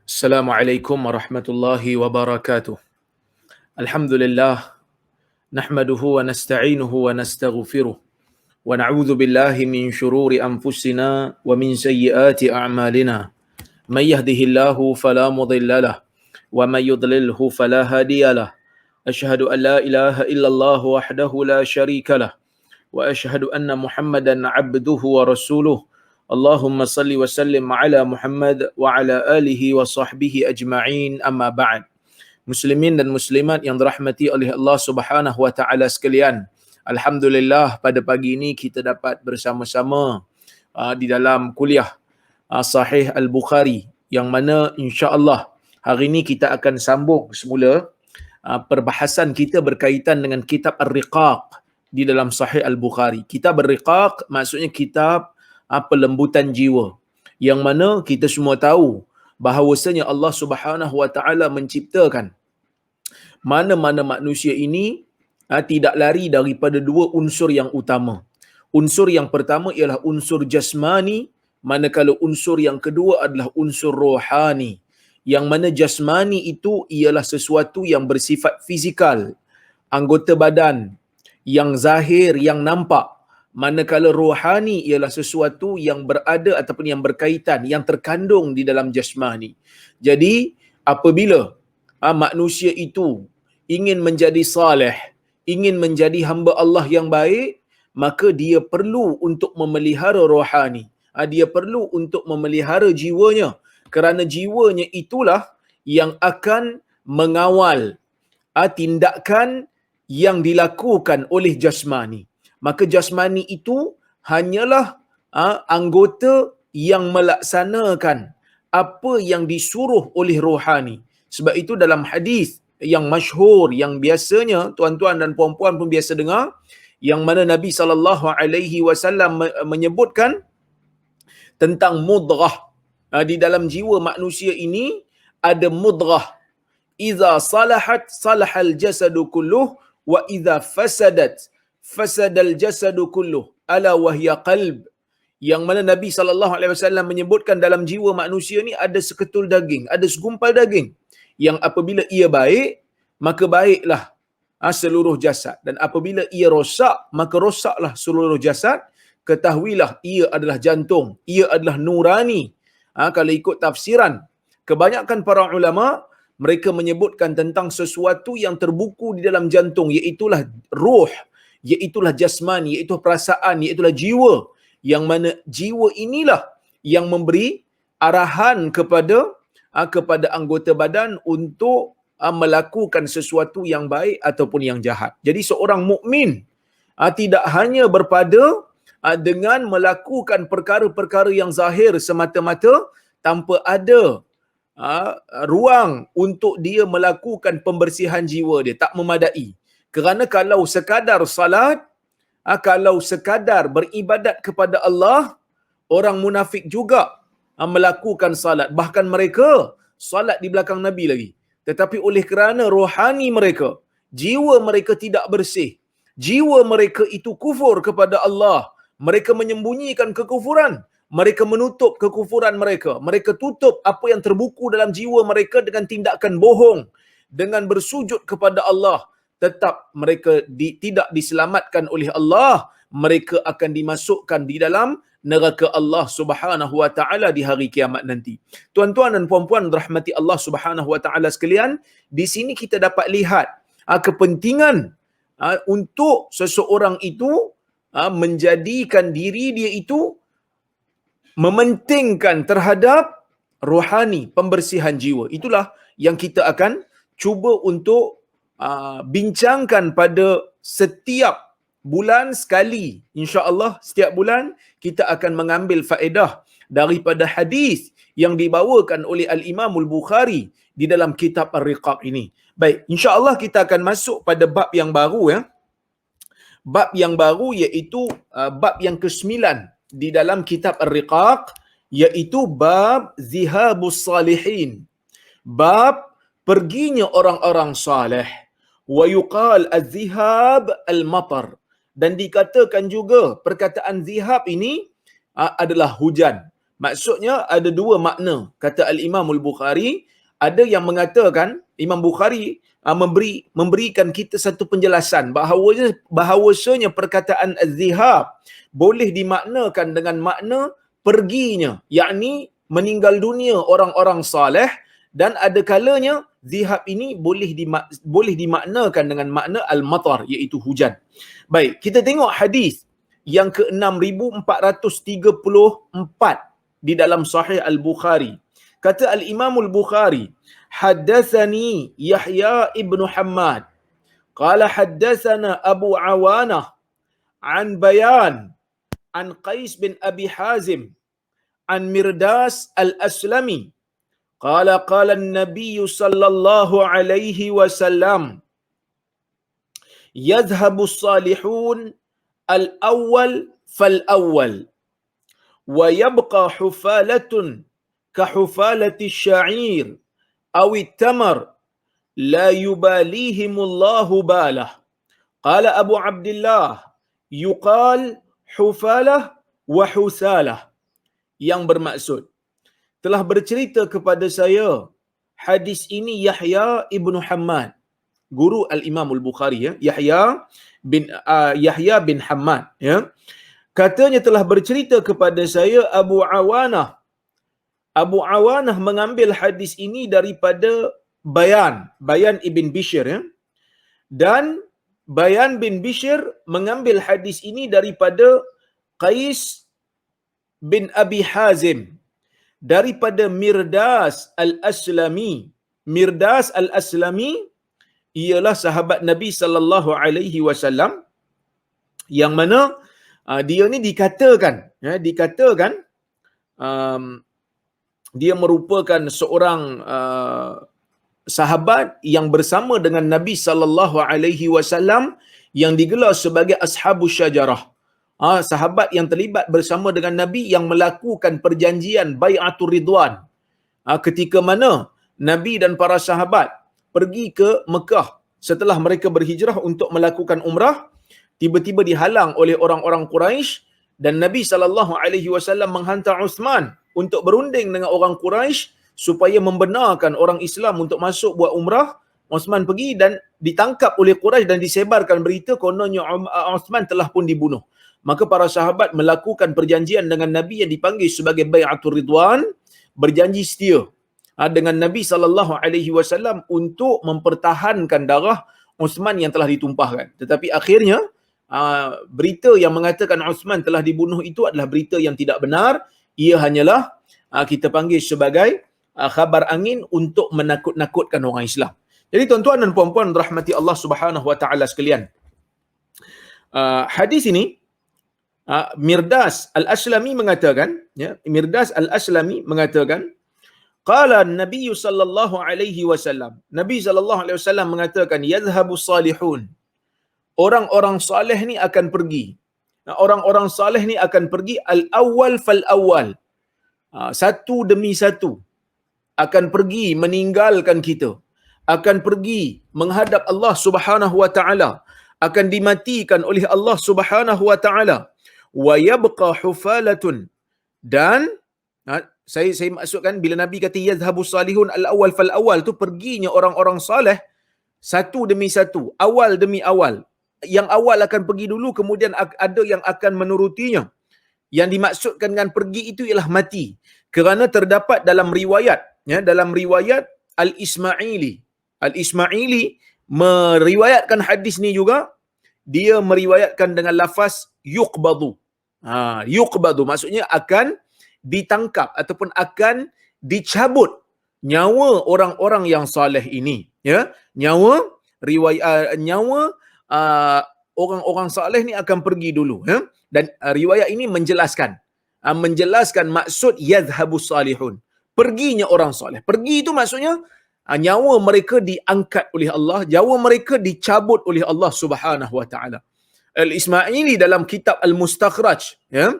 Assalamualaikum warahmatullahi wabarakatuh. Alhamdulillah, nahmaduhu wa nasta'inuhu wa nastaghfiruh. Wa na'udzu billahi min syururi anfusina wa min sayyiati a'malina. May yahdihillahu fala mudilla lah wa may yudlilhu fala hadiya lah. Asyhadu an la ilaha illallah wahdahu la syarika lah wa asyhadu anna Muhammadan 'abduhu wa rasuluh. Allahumma salli wa sallim ala Muhammad wa ala alihi wa sahbihi ajma'in, amma ba'd. Muslimin dan muslimat yang dirahmati oleh Allah Subhanahu wa taala sekalian. Alhamdulillah, pada pagi ini kita dapat bersama-sama di dalam kuliah Sahih Al-Bukhari, yang mana insya-Allah hari ini kita akan sambung semula perbahasan kita berkaitan dengan kitab Ar-Riqaq di dalam Sahih Al-Bukhari. Kitab Ar-Riqaq maksudnya kitab pelembutan jiwa, yang mana kita semua tahu bahawasanya Allah Subhanahu wa taala menciptakan mana-mana manusia ini tidak lari daripada dua unsur yang utama. Unsur yang pertama ialah unsur jasmani, manakala unsur yang kedua adalah unsur rohani. Yang mana jasmani itu ialah sesuatu yang bersifat fizikal, anggota badan yang zahir, yang nampak. Manakala rohani ialah sesuatu yang berada ataupun yang berkaitan, yang terkandung di dalam jasmani. Jadi apabila manusia itu ingin menjadi saleh, ingin menjadi hamba Allah yang baik, maka dia perlu untuk memelihara rohani. Dia perlu untuk memelihara jiwanya, kerana jiwanya itulah yang akan mengawal tindakan yang dilakukan oleh jasmani. Maka jasmani itu hanyalah anggota yang melaksanakan apa yang disuruh oleh rohani. Sebab itu dalam hadis yang masyhur, yang biasanya tuan-tuan dan puan-puan pun biasa dengar, yang mana Nabi SAW menyebutkan tentang mudghah. Di dalam jiwa manusia ini ada mudghah. Iza salahat salahal jasadu kulluh wa iza fasadat fasadal jasadu kulluh ala wahya qalb. Yang mana Nabi SAW menyebutkan dalam jiwa manusia ni ada seketul daging, ada segumpal daging, yang apabila ia baik, maka baiklah seluruh jasad, dan apabila ia rosak, maka rosaklah seluruh jasad. Ketahuilah ia adalah jantung, ia adalah nurani. Kalau ikut tafsiran kebanyakan para ulama, mereka menyebutkan tentang sesuatu yang terbuku di dalam jantung, iaitulah ruh, iaitulah jasmani, iaitu perasaan, iaitulah jiwa. Yang mana jiwa inilah yang memberi arahan kepada anggota badan untuk melakukan sesuatu yang baik ataupun yang jahat. Jadi seorang mukmin tidak hanya berpada dengan melakukan perkara-perkara yang zahir semata-mata, tanpa ada ruang untuk dia melakukan pembersihan jiwa dia, tak memadai. Kerana kalau sekadar salat, kalau sekadar beribadat kepada Allah, orang munafik juga melakukan salat. Bahkan mereka salat di belakang Nabi lagi. Tetapi oleh kerana rohani mereka, jiwa mereka tidak bersih, jiwa mereka itu kufur kepada Allah, mereka menyembunyikan kekufuran, mereka menutup kekufuran mereka, mereka tutup apa yang terbuku dalam jiwa mereka dengan tindakan bohong, dengan bersujud kepada Allah, tetap mereka tidak diselamatkan oleh Allah. Mereka akan dimasukkan di dalam neraka Allah Subhanahu wa taala di hari kiamat nanti. Tuan-tuan dan puan-puan rahmati Allah Subhanahu wa taala sekalian, di sini kita dapat lihat kepentingan untuk seseorang itu menjadikan diri dia itu mementingkan terhadap rohani, pembersihan jiwa. Itulah yang kita akan cuba untuk bincangkan pada setiap bulan sekali. InsyaAllah setiap bulan kita akan mengambil faedah daripada hadis yang dibawakan oleh Al-Imam Al-Bukhari di dalam kitab Ar-Riqaq ini. Baik, insyaAllah kita akan masuk pada bab yang baru, ya. Bab yang baru iaitu bab yang ke-9 di dalam kitab Ar-Riqaq, iaitu bab zihabus salihin. Bab perginya orang-orang saleh. Wa yuqal az-zihab al-matar. Dan dikatakan juga perkataan zihab ini adalah hujan. Maksudnya ada dua makna. Kata Al-Imam Al-Bukhari, ada yang mengatakan Imam Bukhari memberikan kita satu penjelasan bahawasanya perkataan az-zihab boleh dimaknakan dengan makna perginya, yakni meninggal dunia orang-orang saleh, dan ada kalanya zihab ini boleh dimaknakan dengan makna al-matar, iaitu hujan. Baik, kita tengok hadis yang ke-6434 di dalam Sahih Al-Bukhari. Kata Al-Imam Al-Bukhari, haddatsani Yahya ibn Hammad qala haddatsana Abu Awanah an Bayan an Qais bin Abi Hazim an Mirdas Al-Aslami qala qala an-nabiy sallallahu alaihi wasallam yadhhabu as-salihun al-awwal fal-awwal wa yabqa hufalatun kahufalati asy-sya'ir aw at-tamar la yubalihimullahu balah. Qala Abu Abdullah yuqal hufalah wa husalah, yang bermaksud telah bercerita kepada saya hadis ini Yahya ibn Hammad, guru Al-Imam Al-Bukhari, ya, Yahya bin Hammad, ya. Katanya telah bercerita kepada saya Abu Awanah. Abu Awanah mengambil hadis ini daripada Bayan ibn Bishr, ya. Dan Bayan bin Bishr mengambil hadis ini daripada Qais bin Abi Hazim daripada Mirdas Al-Aslami. Mirdas Al-Aslami ialah sahabat Nabi sallallahu alaihi wasallam yang mana dia ni dikatakan dia merupakan seorang sahabat yang bersama dengan Nabi sallallahu alaihi wasallam yang digelar sebagai Ashabus Syajarah. Sahabat yang terlibat bersama dengan Nabi yang melakukan perjanjian Bai'atul Ridwan. Ketika mana Nabi dan para sahabat pergi ke Mekah setelah mereka berhijrah untuk melakukan umrah, tiba-tiba dihalang oleh orang-orang Quraisy dan Nabi sallallahu alaihi wasallam menghantar Uthman untuk berunding dengan orang Quraisy supaya membenarkan orang Islam untuk masuk buat umrah. Uthman pergi dan ditangkap oleh Quraisy dan disebarkan berita kononnya Uthman telah pun dibunuh. Maka para sahabat melakukan perjanjian dengan Nabi yang dipanggil sebagai Bai'atul Ridwan, berjanji setia dengan Nabi sallallahu alaihi wasallam untuk mempertahankan darah Uthman yang telah ditumpahkan. Tetapi akhirnya berita yang mengatakan Uthman telah dibunuh itu adalah berita yang tidak benar. Ia hanyalah kita panggil sebagai khabar angin untuk menakut-nakutkan orang Islam. Jadi tuan-tuan dan puan-puan rahmati Allah Subhanahu wa taala sekalian, hadis ini Mirdas Al-Aslami mengatakan, ya, Mirdas Al-Aslami mengatakan qala Nabi sallallahu alaihi wasallam, Nabi sallallahu alaihi wasallam mengatakan yadhhabu salihun, orang-orang saleh ni akan pergi. Orang-orang saleh ni akan pergi al-awwal fal-awwal, satu demi satu akan pergi meninggalkan kita, akan pergi menghadap Allah Subhanahu wa taala, akan dimatikan oleh Allah Subhanahu wa taala. Wa yabqa hufalatun, dan saya maksudkan bila Nabi kata yazhabu salihun al-awwal fal-awwal tu perginya orang-orang saleh satu demi satu, awal demi awal. Yang awal akan pergi dulu, kemudian ada yang akan menurutinya. Yang dimaksudkan dengan pergi itu ialah mati. Kerana terdapat dalam riwayat, ya, dalam riwayat Al-Ismaili. Al-Ismaili meriwayatkan hadis ni juga, dia meriwayatkan dengan lafaz yuqbadu. Yuqbadu maksudnya akan ditangkap ataupun akan dicabut nyawa orang-orang yang saleh ini, ya. Nyawa orang-orang saleh ni akan pergi dulu, ya. Dan riwayat ini menjelaskan maksud yadhhabus salihun, perginya orang saleh. Pergi itu maksudnya nyawa mereka diangkat oleh Allah, nyawa mereka dicabut oleh Allah Subhanahu wa taala. Al-Ismaili dalam kitab Al-Mustakhraj, ya,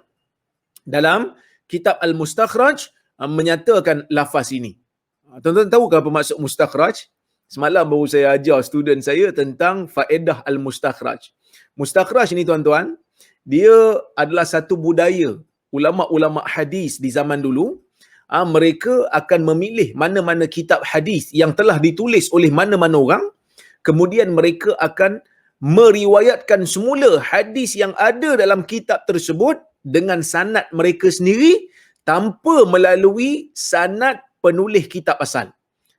dalam kitab Al-Mustakhraj menyatakan lafaz ini. Tuan-tuan tahu apa maksud mustakhraj? Semalam baru saya ajar student saya tentang faedah Al-Mustakhraj. Mustakhraj ni tuan-tuan, dia adalah satu budaya ulama-ulama hadis di zaman dulu, mereka akan memilih mana-mana kitab hadis yang telah ditulis oleh mana-mana orang, kemudian mereka akan meriwayatkan semula hadis yang ada dalam kitab tersebut dengan sanad mereka sendiri tanpa melalui sanad penulis kitab asal.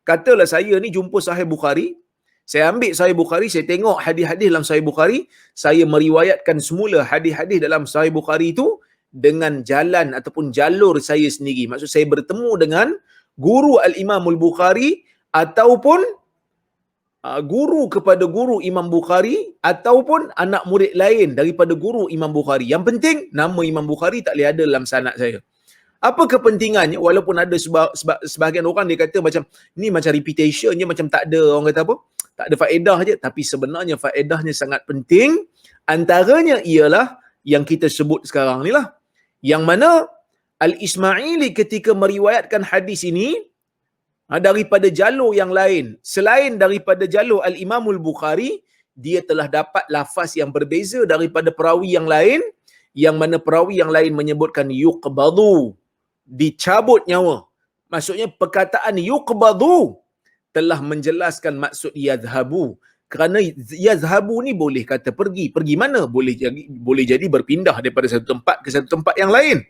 Katalah saya ni jumpa Sahih Bukhari, saya ambil Sahih Bukhari, saya tengok hadis-hadis dalam Sahih Bukhari, saya meriwayatkan semula hadis-hadis dalam Sahih Bukhari itu dengan jalan ataupun jalur saya sendiri. Maksud saya bertemu dengan guru Al-Imam Al-Bukhari ataupun guru kepada guru Imam Bukhari ataupun anak murid lain daripada guru Imam Bukhari. Yang penting nama Imam Bukhari tak boleh ada dalam sanad saya. Apa kepentingannya? Walaupun ada sebahagian orang dia kata macam ni macam repetition je, macam tak ada, orang kata apa? Tak ada faedah je, tapi sebenarnya faedahnya sangat penting. Antaranya ialah yang kita sebut sekarang ni lah. Yang mana Al-Ismaili ketika meriwayatkan hadis ini daripada jalur yang lain selain daripada jalur Al-Imamul Bukhari, dia telah dapat lafaz yang berbeza daripada perawi yang lain, yang mana perawi yang lain menyebutkan yuqbadu, dicabut nyawa. Maksudnya perkataan yuqbadu telah menjelaskan maksud yadhhabu. Kerana yazhabu ni boleh kata pergi. Pergi mana? Boleh jadi berpindah daripada satu tempat ke satu tempat yang lain.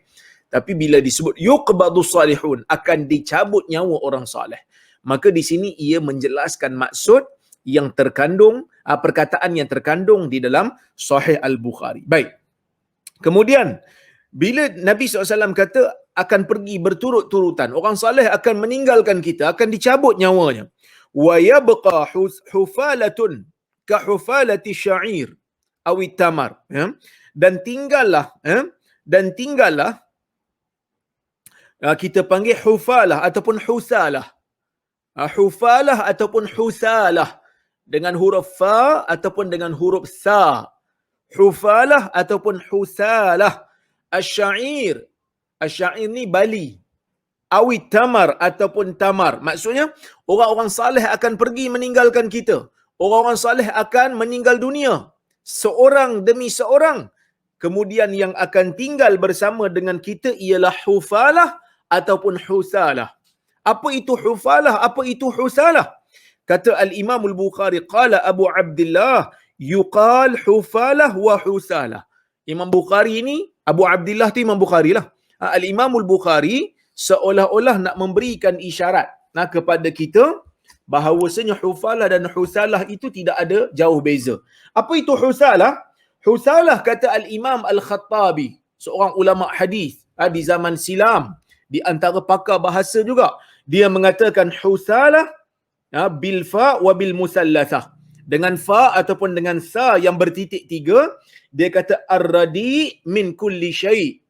Tapi bila disebut yuqbadu salihun, akan dicabut nyawa orang salih. Maka di sini ia menjelaskan maksud yang terkandung, perkataan yang terkandung di dalam Sahih Al-Bukhari. Baik. Kemudian, bila Nabi SAW kata akan pergi berturut-turutan, orang salih akan meninggalkan kita, akan dicabut nyawanya. Wa yabqa hufalatun ka hufalati sya'ir awi tamar, ya? Dan tinggallah kita panggil hufalah ataupun husalah. Hufalah ataupun husalah dengan huruf fa ataupun dengan huruf sa. Hufalah ataupun husalah. Asy-sya'ir, asy-sya'ir ni bali. Awi tamar ataupun tamar. Maksudnya orang-orang saleh akan pergi meninggalkan kita. Orang-orang saleh akan meninggal dunia seorang demi seorang. Kemudian yang akan tinggal bersama dengan kita ialah hufalah ataupun husalah. Apa itu hufalah? Apa itu husalah? Kata Al-Imam Al-Bukhari, qala Abu Abdullah, yuqal hufalah wa husalah. Imam Bukhari ni, Abu Abdullah tu Imam Bukhari lah. Al-Imam Al-Bukhari seolah-olah nak memberikan isyarat kepada kita bahawasanya hufalah dan husalah itu tidak ada jauh beza. Apa itu husalah? Husalah, kata Al-Imam Al-Khattabi, seorang ulama hadis di zaman silam, di antara pakar bahasa juga, dia mengatakan husalah bil fa wa bil musallathah, dengan fa ataupun dengan sa yang bertitik tiga. Dia kata ar-radi min kulli syai',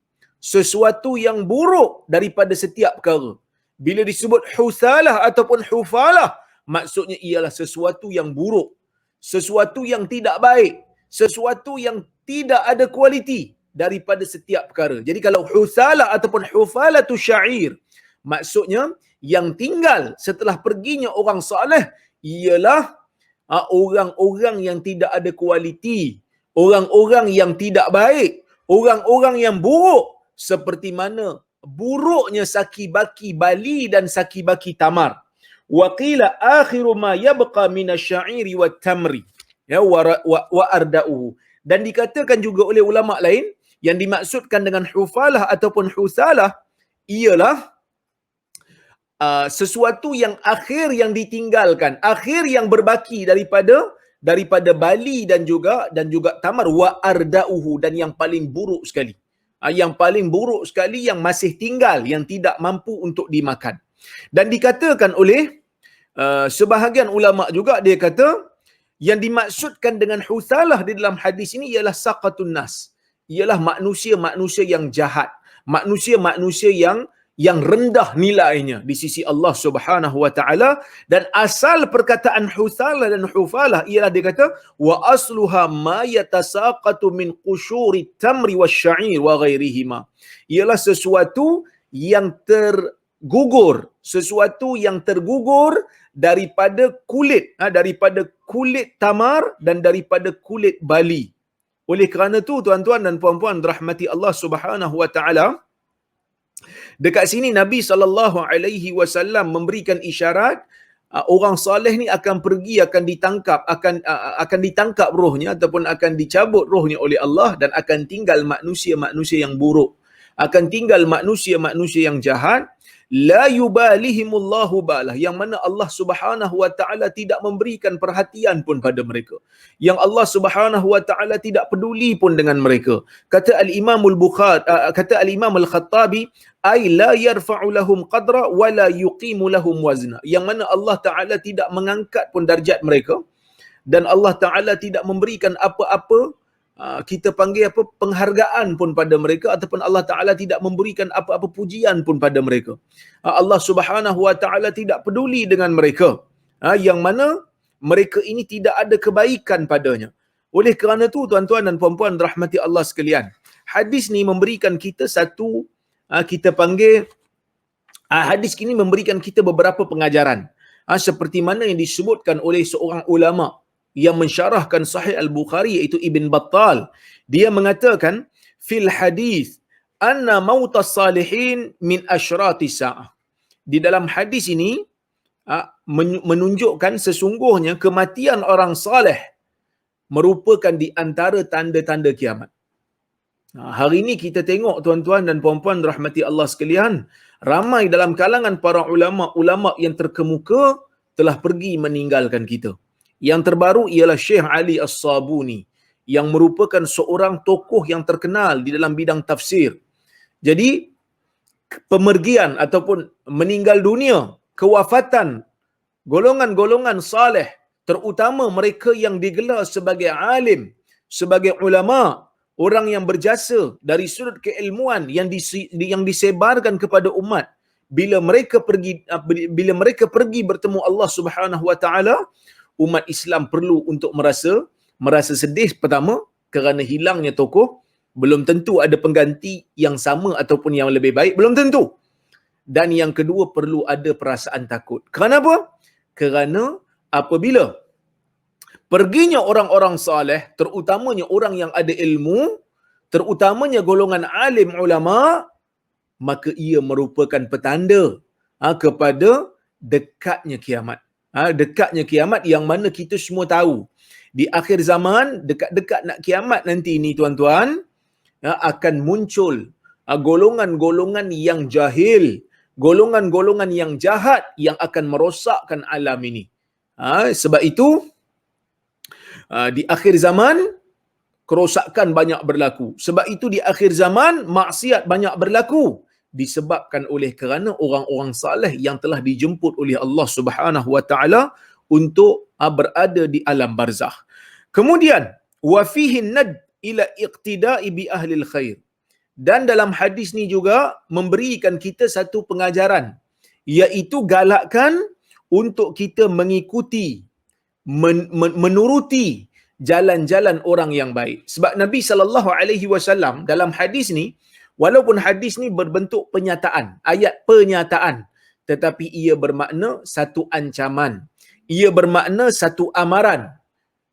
sesuatu yang buruk daripada setiap perkara. Bila disebut husalah ataupun hufalah, maksudnya ialah sesuatu yang buruk, sesuatu yang tidak baik, sesuatu yang tidak ada kualiti daripada setiap perkara. Jadi kalau husalah ataupun hufalatu sya'ir, maksudnya yang tinggal setelah perginya orang saleh ialah orang-orang yang tidak ada kualiti, orang-orang yang tidak baik, orang-orang yang buruk, seperti mana buruknya saki-baki bali dan saki-baki tamar. Wa qila akhiru ma yabqa minasy-sya'iri wat-tamri, ya, wa arda'uhu. Dan dikatakan juga oleh ulama lain, yang dimaksudkan dengan hufalah ataupun husalah ialah sesuatu yang akhir yang ditinggalkan, akhir yang berbaki daripada bali dan juga tamar, wa arda'uhu, dan yang paling buruk sekali. Yang paling buruk sekali yang masih tinggal, yang tidak mampu untuk dimakan. Dan dikatakan oleh sebahagian ulama juga, dia kata yang dimaksudkan dengan husalah di dalam hadis ini ialah saqatun nas, ialah manusia-manusia yang jahat, manusia-manusia yang rendah nilainya di sisi Allah Subhanahu wa taala. Dan asal perkataan husalah dan hufalah ialah, dia kata wa asluha ma yatasaqatu min qushuri tamri wasya'ir wa ghairihima, ialah sesuatu yang tergugur, sesuatu yang tergugur daripada kulit, daripada kulit tamar dan daripada kulit bali. Oleh kerana tu tuan-tuan dan puan-puan rahmati Allah Subhanahu wa taala, dekat sini Nabi SAW memberikan isyarat orang soleh ni akan pergi, akan ditangkap rohnya ataupun akan dicabut rohnya oleh Allah, dan akan tinggal manusia-manusia yang buruk, akan tinggal manusia-manusia yang jahat. La yubalihimullahu balah, yang mana Allah Subhanahu wa taala tidak memberikan perhatian pun pada mereka, yang Allah Subhanahu wa taala tidak peduli pun dengan mereka. Kata al-Imam al-Bukhari, kata al-Imam al-Khattabi, ay la yarfa'u lahum qadra wa la yuqimu lahum wazna, yang mana Allah taala tidak mengangkat pun darjat mereka, dan Allah taala tidak memberikan apa-apa kita panggil penghargaan pun pada mereka, ataupun Allah taala tidak memberikan apa-apa pujian pun pada mereka. Allah Subhanahu wa taala tidak peduli dengan mereka, yang mana mereka ini tidak ada kebaikan padanya. Oleh kerana tu tuan-tuan dan puan-puan rahmati Allah sekalian, hadis ni memberikan kita satu, kita panggil, hadis ini memberikan kita beberapa pengajaran, seperti mana yang disebutkan oleh seorang ulama yang mensyarahkan Sahih Al-Bukhari, iaitu Ibn Battal. Dia mengatakan fil hadis anna mautas salihin min asyrati sa'ah. Di dalam hadis ini menunjukkan sesungguhnya kematian orang saleh merupakan di antara tanda-tanda kiamat. Hari ini kita tengok tuan-tuan dan puan-puan rahmati Allah sekalian, ramai dalam kalangan para ulama yang terkemuka telah pergi meninggalkan kita. Yang terbaru ialah Syekh Ali As-Sabuni, yang merupakan seorang tokoh yang terkenal di dalam bidang tafsir. Jadi pemergian ataupun meninggal dunia, kewafatan golongan-golongan saleh, terutama mereka yang digelar sebagai alim, sebagai ulama, orang yang berjasa dari sudut keilmuan yang disebarkan kepada umat, bila mereka pergi bertemu Allah Subhanahu wa taala, umat Islam perlu untuk merasa sedih. Pertama, kerana hilangnya tokoh, belum tentu ada pengganti yang sama ataupun yang lebih baik, belum tentu. Dan yang kedua, perlu ada perasaan takut. Kerana apa? Kerana apabila perginya orang-orang saleh, terutamanya orang yang ada ilmu, terutamanya golongan alim ulama, maka ia merupakan petanda kepada dekatnya kiamat. Dekatnya kiamat, yang mana kita semua tahu di akhir zaman, dekat-dekat nak kiamat nanti ni tuan-tuan, akan muncul golongan-golongan yang jahil, golongan-golongan yang jahat yang akan merosakkan alam ini. Sebab itu di akhir zaman kerosakan banyak berlaku. Sebab itu di akhir zaman maksiat banyak berlaku, disebabkan oleh kerana orang-orang saleh yang telah dijemput oleh Allah Subhanahu wa taala untuk berada di alam barzakh. Kemudian wa fihi nad ila iqtida'i bi ahli khair. Dan dalam hadis ni juga memberikan kita satu pengajaran, iaitu galakkan untuk kita mengikuti, menuruti jalan-jalan orang yang baik. Sebab Nabi SAW dalam hadis ni, walaupun hadis ni berbentuk penyataan, ayat penyataan, tetapi ia bermakna satu ancaman, ia bermakna satu amaran.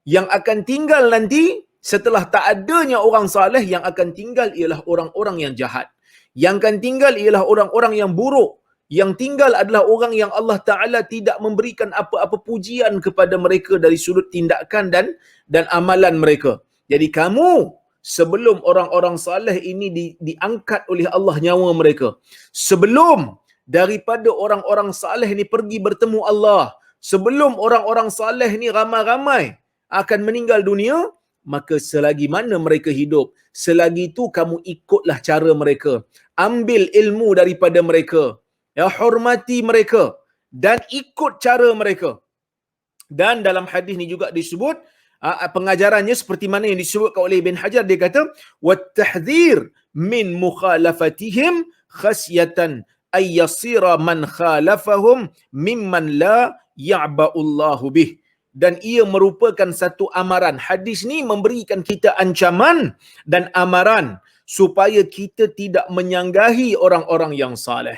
Yang akan tinggal nanti setelah tak adanya orang saleh, yang akan tinggal ialah orang-orang yang jahat. Yang akan tinggal ialah orang-orang yang buruk. Yang tinggal adalah orang yang Allah Ta'ala tidak memberikan apa-apa pujian kepada mereka dari sudut tindakan dan amalan mereka. Jadi kamu, sebelum orang-orang saleh ini diangkat oleh Allah nyawa mereka, sebelum daripada orang-orang saleh ini pergi bertemu Allah, sebelum orang-orang saleh ni ramai-ramai akan meninggal dunia, maka selagi mana mereka hidup, selagi itu kamu ikutlah cara mereka, ambil ilmu daripada mereka, hormati mereka dan ikut cara mereka. Dan dalam hadis ni juga disebut pengajarannya seperti mana yang disebutkan oleh Ibn Hajar. Dia kata wattahdhir min mukhalafatihim khasyatan ay yasira man khalafahum mimman la ya'ba'ullahu bih. Dan ia merupakan satu amaran. Hadis ni memberikan kita ancaman dan amaran supaya kita tidak menyanggahi orang-orang yang saleh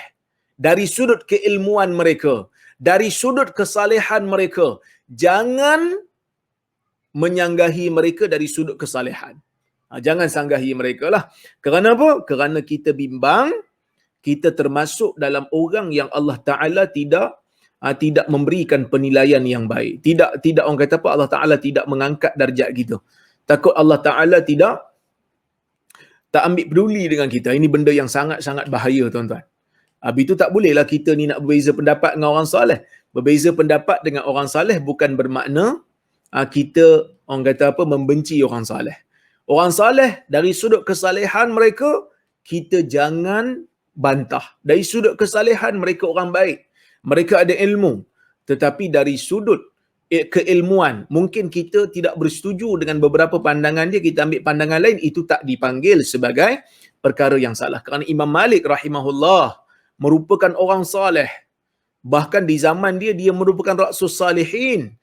dari sudut keilmuan mereka, dari sudut kesalehan mereka. Jangan menyanggahi mereka dari sudut kesalehan. Jangan sanggahi mereka lah. Kerana apa? Kerana kita bimbang, kita termasuk dalam orang yang Allah Ta'ala tidak memberikan penilaian yang baik. Tidak orang kata apa, Allah Ta'ala tidak mengangkat darjat kita. Takut Allah Ta'ala tak ambil peduli dengan kita. Ini benda yang sangat-sangat bahaya, tuan-tuan. Habis itu tak bolehlah kita ni nak berbeza pendapat dengan orang soleh. Berbeza pendapat dengan orang soleh bukan bermakna kita orang kata apa, membenci orang soleh. Orang soleh dari sudut kesalehan mereka, kita jangan bantah. Dari sudut kesalehan mereka orang baik. Mereka ada ilmu. Tetapi dari sudut keilmuan, mungkin kita tidak bersetuju dengan beberapa pandangan dia, kita ambil pandangan lain, itu tak dipanggil sebagai perkara yang salah. Kerana Imam Malik rahimahullah merupakan orang saleh. Bahkan di zaman dia merupakan rasus salihin,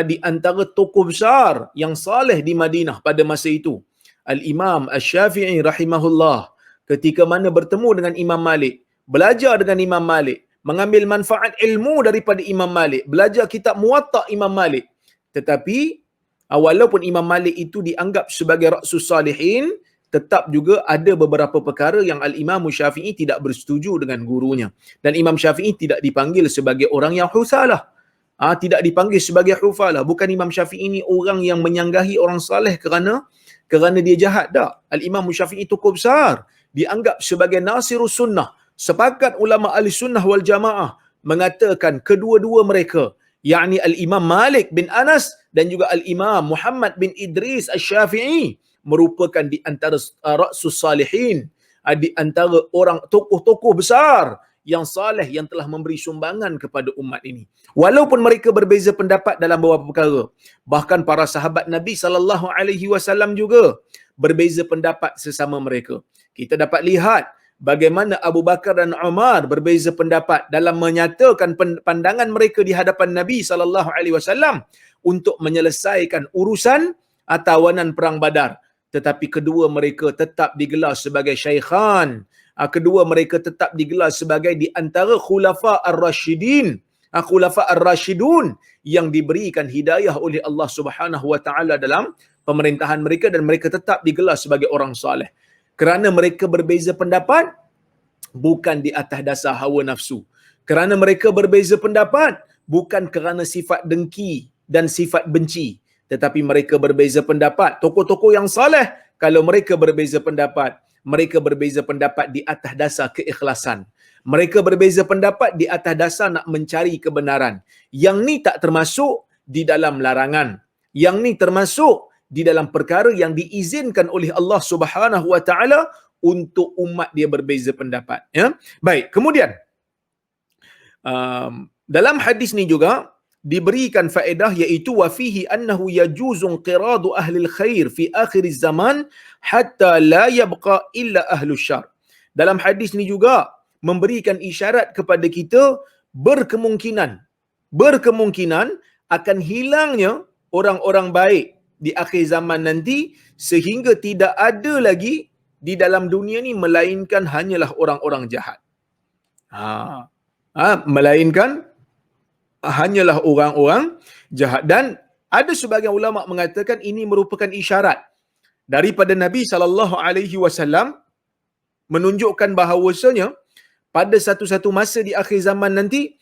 di antara tokoh besar yang saleh di Madinah pada masa itu. Al-Imam Asy-Syafi'i rahimahullah, ketika mana bertemu dengan Imam Malik, belajar dengan Imam Malik, mengambil manfaat ilmu daripada Imam Malik, belajar kitab Muwatta Imam Malik. Tetapi walaupun Imam Malik itu dianggap sebagai rasus salihin, tetap juga ada beberapa perkara yang Al-Imam Syafi'i tidak bersetuju dengan gurunya. Dan Imam Syafi'i tidak dipanggil sebagai orang yang husalah. Tidak dipanggil sebagai hufalah. Bukan Imam Syafi'i ini orang yang menyanggahi orang saleh kerana dia jahat. Tak. Al-Imam Syafi'i tokoh besar, dianggap sebagai nasirus sunnah. Sepakat ulama ahli sunnah wal jamaah mengatakan kedua-dua mereka, yakni Al-Imam Malik bin Anas dan juga Al-Imam Muhammad bin Idris Asy-Syafi'i, merupakan di antara rasus salihin, di antara orang tokoh-tokoh besar yang saleh yang telah memberi sumbangan kepada umat ini. Walaupun mereka berbeza pendapat dalam beberapa perkara, bahkan para sahabat Nabi sallallahu alaihi wasallam juga berbeza pendapat sesama mereka. Kita dapat lihat bagaimana Abu Bakar dan Umar berbeza pendapat dalam menyatakan pandangan mereka di hadapan Nabi sallallahu alaihi wasallam untuk menyelesaikan urusan tawanan perang Badar. Tetapi kedua mereka tetap digelar sebagai syaikhan. Kedua mereka tetap digelar sebagai di antara khulafa ar-rasyidin, khulafa ar-rasyidun yang diberikan hidayah oleh Allah Subhanahu wa taala dalam pemerintahan mereka, dan mereka tetap digelar sebagai orang soleh. Kerana mereka berbeza pendapat bukan di atas dasar hawa nafsu. Kerana mereka berbeza pendapat bukan kerana sifat dengki dan sifat benci, tetapi mereka berbeza pendapat. Tokoh-tokoh yang saleh, kalau mereka berbeza pendapat, mereka berbeza pendapat di atas dasar keikhlasan. Mereka berbeza pendapat di atas dasar nak mencari kebenaran. Yang ni tak termasuk di dalam larangan. Yang ni termasuk di dalam perkara yang diizinkan oleh Allah Subhanahu wa taala untuk umat dia berbeza pendapat. Ya? Baik, kemudian dalam hadis ni juga diberikan faedah, iaitu wa fihi annahu yajuzu qiradu ahli alkhair fi akhir zaman hatta la yabqa illa ahlu syarr. Dalam hadis ni juga memberikan isyarat kepada kita berkemungkinan akan hilangnya orang-orang baik di akhir zaman nanti, sehingga tidak ada lagi di dalam dunia ni melainkan hanyalah orang-orang jahat. Melainkan hanyalah orang-orang jahat. Dan ada sebagian ulama mengatakan ini merupakan isyarat daripada Nabi sallallahu alaihi wasallam menunjukkan bahawasanya pada satu-satu masa di akhir zaman nanti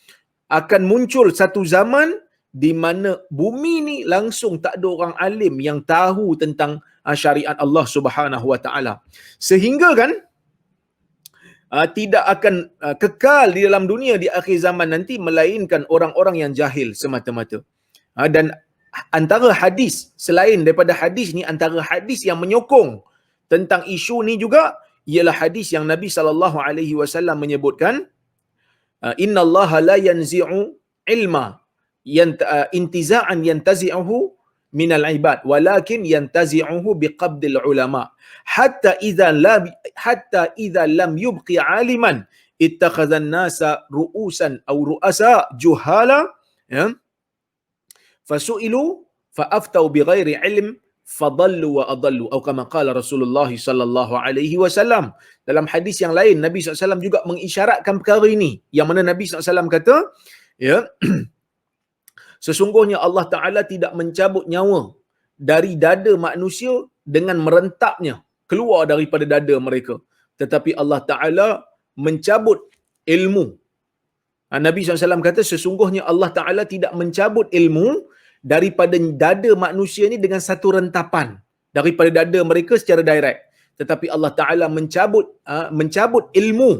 akan muncul satu zaman di mana bumi ni langsung tak ada orang alim yang tahu tentang syariat Allah Subhanahu wa taala. Sehingga kan tidak akan kekal di dalam dunia di akhir zaman nanti melainkan orang-orang yang jahil semata-mata. Dan antara hadis, selain daripada hadis ni, antara hadis yang menyokong tentang isu ni juga ialah hadis yang Nabi sallallahu alaihi wasallam menyebutkan, innallaha la yanzi'u ilma intiza'an yantazi'uhu minal ibad walakin yantazi'uhu biqabdil ulama hatta idza lam yubqi aliman ittakhadha an-nasa ru'usan aw ru'asa juhala, ya, fasu'ilu fa'aftau bighairi ilm fadallu wa adallu, atau kama qala Rasulullah sallallahu alaihi wasallam. Dalam hadis yang lain Nabi SAW juga mengisyaratkan perkara ini, yang mana Nabi SAW kata, ya, sesungguhnya Allah Ta'ala tidak mencabut nyawa dari dada manusia dengan merentaknya keluar daripada dada mereka. Tetapi Allah Ta'ala mencabut ilmu. Nabi SAW kata sesungguhnya Allah Ta'ala tidak mencabut ilmu daripada dada manusia ni dengan satu rentapan daripada dada mereka secara direct. Tetapi Allah Ta'ala mencabut ilmu.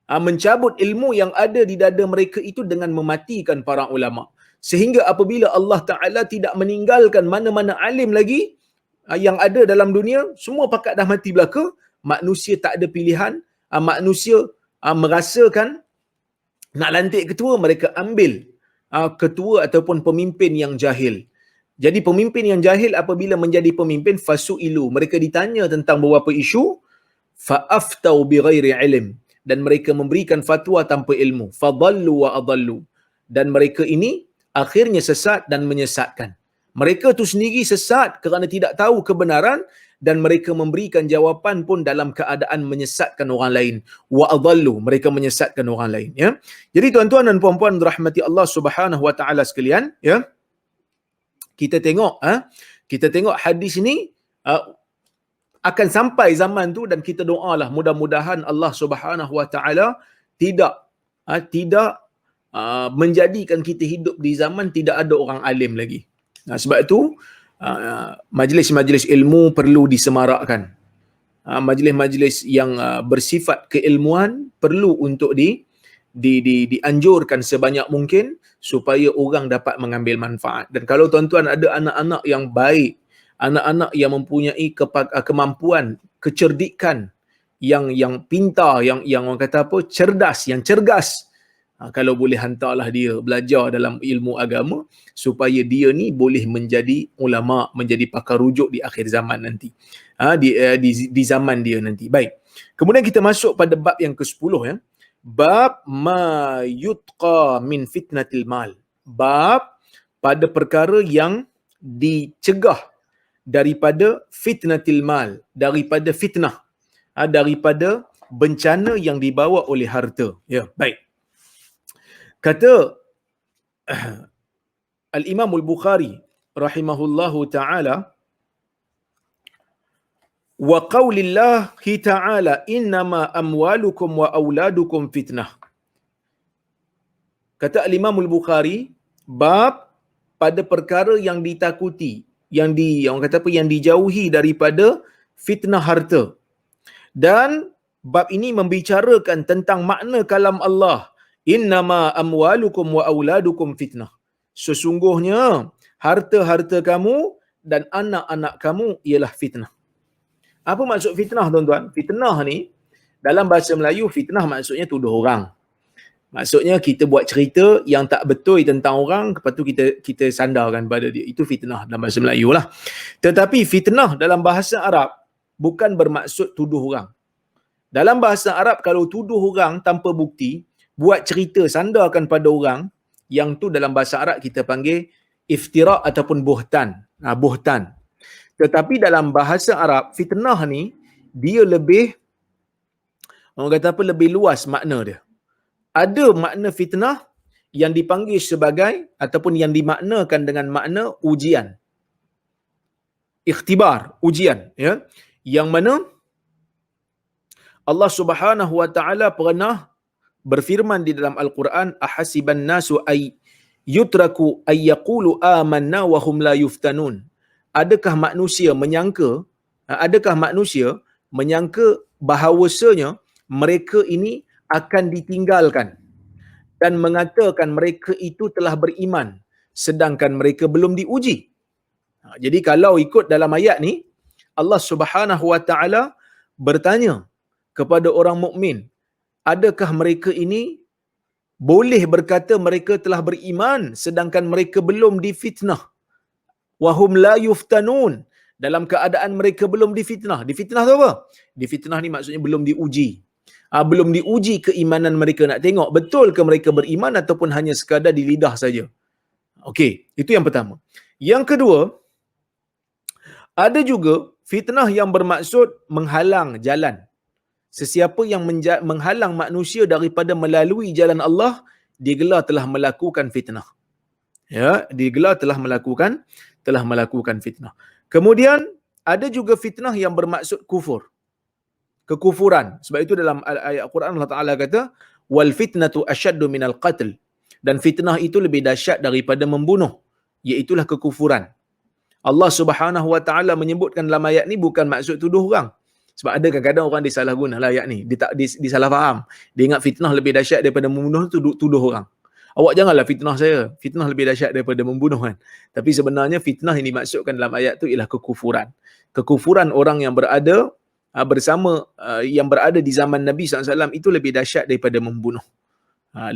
Mencabut ilmu yang ada di dada mereka itu dengan mematikan para ulama. Sehingga apabila Allah Ta'ala tidak meninggalkan mana-mana alim lagi yang ada dalam dunia, semua pakat dah mati belaka, manusia tak ada pilihan, manusia merasakan nak lantik ketua, mereka ambil ketua ataupun pemimpin yang jahil. Jadi pemimpin yang jahil apabila menjadi pemimpin, fasu'ilu, mereka ditanya tentang beberapa isu, fa'aftau bighairi ilm, dan mereka memberikan fatwa tanpa ilmu, fadallu wa adallu, dan mereka ini akhirnya sesat dan menyesatkan. Mereka tu sendiri sesat kerana tidak tahu kebenaran, dan mereka memberikan jawapan pun dalam keadaan menyesatkan orang lain. Wa adallu, mereka menyesatkan orang lain, ya. Jadi tuan-tuan dan puan-puan rahmati Allah Subhanahu wa taala sekalian, ya. Kita tengok hadis ini akan sampai zaman tu, dan kita doalah mudah-mudahan Allah Subhanahu wa taala tidak menjadikan kita hidup di zaman tidak ada orang alim lagi. Sebab itu majlis-majlis ilmu perlu disemarakkan. Majlis-majlis yang bersifat keilmuan perlu untuk dianjurkan sebanyak mungkin supaya orang dapat mengambil manfaat. Dan kalau tuan-tuan ada anak-anak yang baik, anak-anak yang mempunyai kemampuan, kecerdikan, yang pintar, yang orang kata apa, cerdas, yang cergas, kalau boleh hantarlah dia belajar dalam ilmu agama supaya dia ni boleh menjadi ulama, menjadi pakar rujuk di akhir zaman nanti, di zaman dia nanti. Baik, kemudian kita masuk pada bab yang ke-10, ya. Bab ma yutqa min fitnatil mal. Bab pada perkara yang dicegah daripada fitnatil mal, daripada fitnah, daripada bencana yang dibawa oleh harta. Ya, baik. Kata Al-Imam Al-Bukhari rahimahullahu ta'ala, wa qaulillahi ta'ala innama amwalukum wa auladukum fitnah. Kata Al-Imam Al-Bukhari, bab pada perkara yang ditakuti, orang kata apa, yang dijauhi daripada fitnah harta. Dan bab ini membicarakan tentang makna kalam Allah, innama amwalukum wa auladukum fitnah. Sesungguhnya harta-harta kamu dan anak-anak kamu ialah fitnah. Apa maksud fitnah, tuan-tuan? Fitnah ni dalam bahasa Melayu, fitnah maksudnya tuduh orang. Maksudnya kita buat cerita yang tak betul tentang orang, lepas tu kita sandarkan pada dia. Itu fitnah dalam bahasa Melayu lah. Tetapi fitnah dalam bahasa Arab bukan bermaksud tuduh orang. Dalam bahasa Arab, kalau tuduh orang tanpa bukti, buat cerita sandarkan pada orang, yang tu dalam bahasa Arab kita panggil iftira ataupun buhtan. Buhtan. Tetapi dalam bahasa Arab, fitnah ni dia lebih, orang kata apa, lebih luas makna dia. Ada makna fitnah yang dipanggil sebagai ataupun yang dimaknakan dengan makna ujian. Ikhtibar, ujian, ya. Yang mana Allah Subhanahu wa taala pernah berfirman di dalam Al-Quran, ahasiban nasu ay yutraku ay yaqulu amanna wa hum la yuftanun. Adakah manusia menyangka bahawasanya mereka ini akan ditinggalkan dan mengatakan mereka itu telah beriman sedangkan mereka belum diuji. Jadi kalau ikut dalam ayat ni, Allah Subhanahu wa taala bertanya kepada orang mukmin, adakah mereka ini boleh berkata mereka telah beriman sedangkan mereka belum difitnah? Wahum la yuftanun, dalam keadaan mereka belum difitnah. Difitnah tu apa? Difitnah ni maksudnya belum diuji. Belum diuji keimanan mereka, nak tengok betul ke mereka beriman ataupun hanya sekadar di lidah saja. Okey, itu yang pertama. Yang kedua, ada juga fitnah yang bermaksud menghalang jalan. Sesiapa yang menghalang manusia daripada melalui jalan Allah, digelar telah melakukan fitnah. Ya, digelar telah melakukan fitnah. Kemudian Ada juga fitnah yang bermaksud kufur, kekufuran. Sebab itu dalam ayat Al-Quran Allah Ta'ala kata, wal fitnatu asyaddu minal qatl. Dan fitnah itu lebih dahsyat daripada membunuh, iaitulah kekufuran. Allah Subhanahu Wa Ta'ala menyebutkan dalam ayat ni bukan maksud tuduh orang. Sebab ada kadang-kadang orang disalah gunalah ayat ni, disalah faham. Dia ingat fitnah lebih dahsyat daripada membunuh tu tuduh orang. Awak janganlah fitnah saya. Fitnah lebih dahsyat daripada membunuh kan. Tapi sebenarnya fitnah yang dimaksudkan dalam ayat tu ialah kekufuran. Kekufuran orang yang berada bersama yang berada di zaman Nabi SAW itu lebih dahsyat daripada membunuh.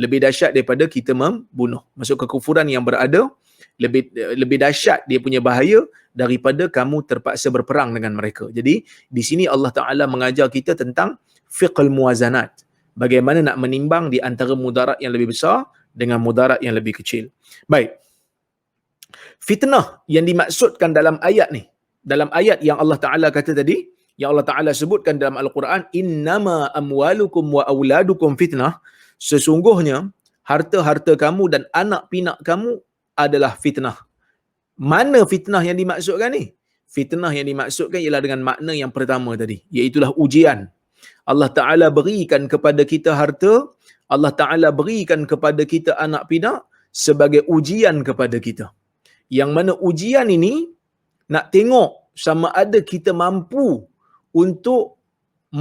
Lebih dahsyat daripada kita membunuh. Maksud kekufuran yang berada lebih dahsyat dia punya bahaya daripada kamu terpaksa berperang dengan mereka. Jadi di sini Allah Ta'ala mengajar kita tentang fiqhul muwazanat. Bagaimana nak menimbang di antara mudarat yang lebih besar dengan mudarat yang lebih kecil. Baik. Fitnah yang dimaksudkan dalam ayat ni, dalam ayat yang Allah Ta'ala kata tadi, yang Allah Ta'ala sebutkan dalam Al-Quran, innama amwalukum wa auladukum fitnah, sesungguhnya harta-harta kamu dan anak pinak kamu adalah fitnah. Mana fitnah yang dimaksudkan ni? Fitnah yang dimaksudkan ialah dengan makna yang pertama tadi, iaitulah ujian. Allah Ta'ala berikan kepada kita harta, Allah Ta'ala berikan kepada kita anak pinak sebagai ujian kepada kita. Yang mana ujian ini nak tengok sama ada kita mampu untuk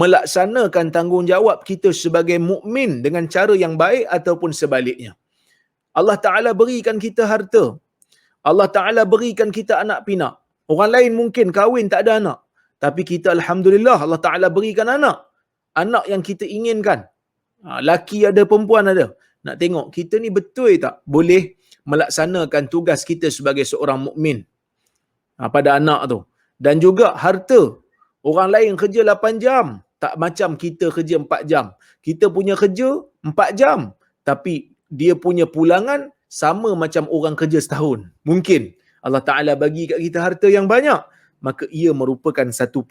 melaksanakan tanggungjawab kita sebagai mukmin dengan cara yang baik ataupun sebaliknya. Allah Ta'ala berikan kita harta. Allah Ta'ala berikan kita anak pinak. Orang lain mungkin kahwin tak ada anak. Tapi kita Alhamdulillah Allah Ta'ala berikan anak. Anak yang kita inginkan. Laki ada, perempuan ada. Nak tengok kita ni betul tak boleh melaksanakan tugas kita sebagai seorang mukmin pada anak tu. Dan juga harta. Orang lain kerja 8 jam. Tak macam kita kerja 4 jam. Kita punya kerja 4 jam. Tapi dia punya pulangan sama macam orang kerja setahun. Mungkin Allah Ta'ala bagi kat kita harta yang banyak. Maka ia merupakan satu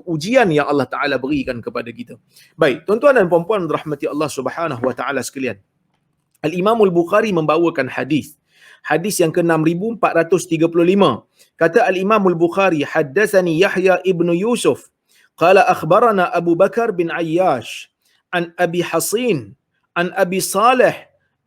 ujian yang Allah Ta'ala berikan kepada kita. Baik, tuan-tuan dan puan-puan rahmati Allah Subhanahu Wa Ta'ala sekalian. Al-Imam Al-Bukhari membawakan hadis. Hadis yang ke-6435. Kata Al-Imam Al-Bukhari, haddatsani Yahya ibn Yusuf. Qala akhbarana Abu Bakar bin Ayyash. An Abi Hasin. An Abi Salih.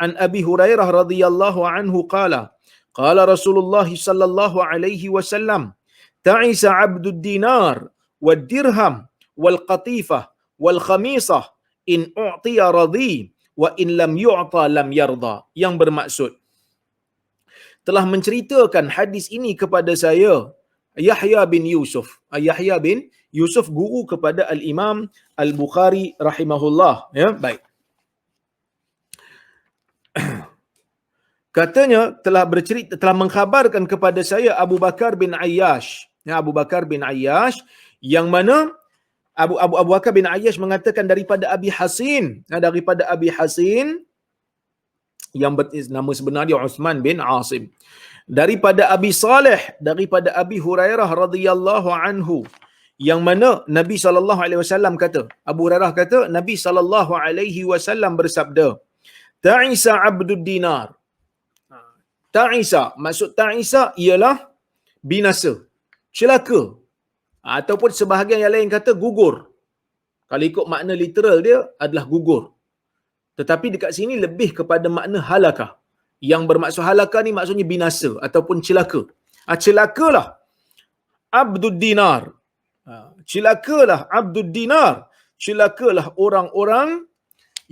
An Abi Hurairah radhiyallahu anhu qala. Qala Rasulullah sallallahu alaihi wasallam. Ta'isa abdud dinar wad dirham wal qatifah wal khamisah in u'tiya radhi wa in lam yu'ta lam yarda. Yang bermaksud, telah menceritakan hadis ini kepada saya Yahya bin Yusuf. Yahya bin Yusuf guru kepada Al-Imam Al-Bukhari rahimahullah. Ya, baik. Katanya telah mengkhabarkan kepada saya Abu Bakar bin Ayyash. Ya, Abu Bakar bin Ayyash, yang mana Abu Bakar bin Ayyash mengatakan daripada Abi Hasin, daripada Abi Hasin yang nama sebenar dia Uthman bin Asim, daripada Abi Salih, daripada Abi Hurairah radhiyallahu anhu, yang mana Nabi SAW kata, Abu Hurairah kata Nabi SAW bersabda, ta'isa abdud dinar. Ta'isa, maksud ta'isa ialah binasa, celaka, ataupun sebahagian yang lain kata gugur. Kalau ikut makna literal dia adalah gugur. Tetapi dekat sini lebih kepada makna halakah. Yang bermaksud halakah ni maksudnya binasa ataupun celaka. Celakalah abdud dinar. Celakalah abdud dinar. Celakalah orang-orang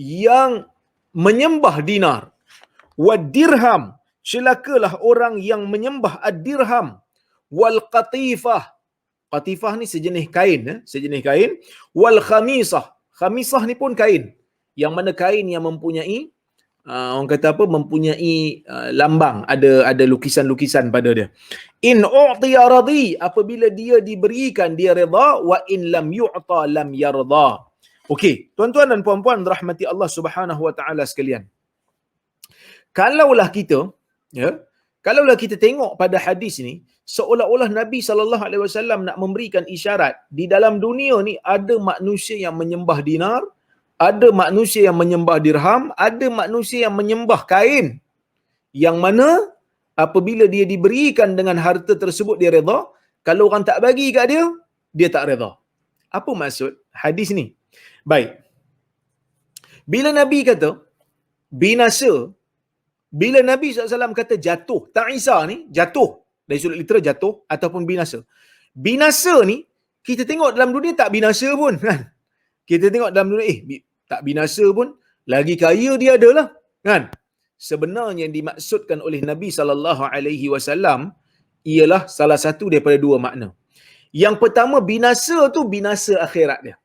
yang menyembah dinar. Wad dirham. Celakalah orang yang menyembah ad-dirham. Wal qatifah. Qatifah ni sejenis kain, sejenis kain. Wal khamisah. Khamisah ni pun kain. Yang mana kain yang mempunyai orang kata apa, mempunyai lambang, ada lukisan-lukisan pada dia. In u'tiya radhi, apabila dia diberikan dia redha, wa in lam yu'ta lam yarda. Okey, tuan-tuan dan puan-puan rahmati Allah Subhanahu Wa Ta'ala sekalian. Kalaulah kita tengok pada hadis ni, seolah-olah Nabi SAW nak memberikan isyarat, di dalam dunia ni ada manusia yang menyembah dinar, ada manusia yang menyembah dirham, ada manusia yang menyembah kain, yang mana apabila dia diberikan dengan harta tersebut dia redha, Kalau orang tak bagi kat dia, dia tak redha. Apa maksud hadis ni? Baik. Bila Nabi kata binasa, bila Nabi SAW kata jatuh, ta'isa ni jatuh, dari sudut literal jatuh ataupun binasa. Binasa ni, kita tengok dalam dunia tak binasa pun kan. Kita tengok dalam dunia, tak binasa pun, lagi kaya dia adalah kan. Sebenarnya yang dimaksudkan oleh Nabi SAW ialah salah satu daripada dua makna. Yang pertama, binasa tu binasa akhirat dia.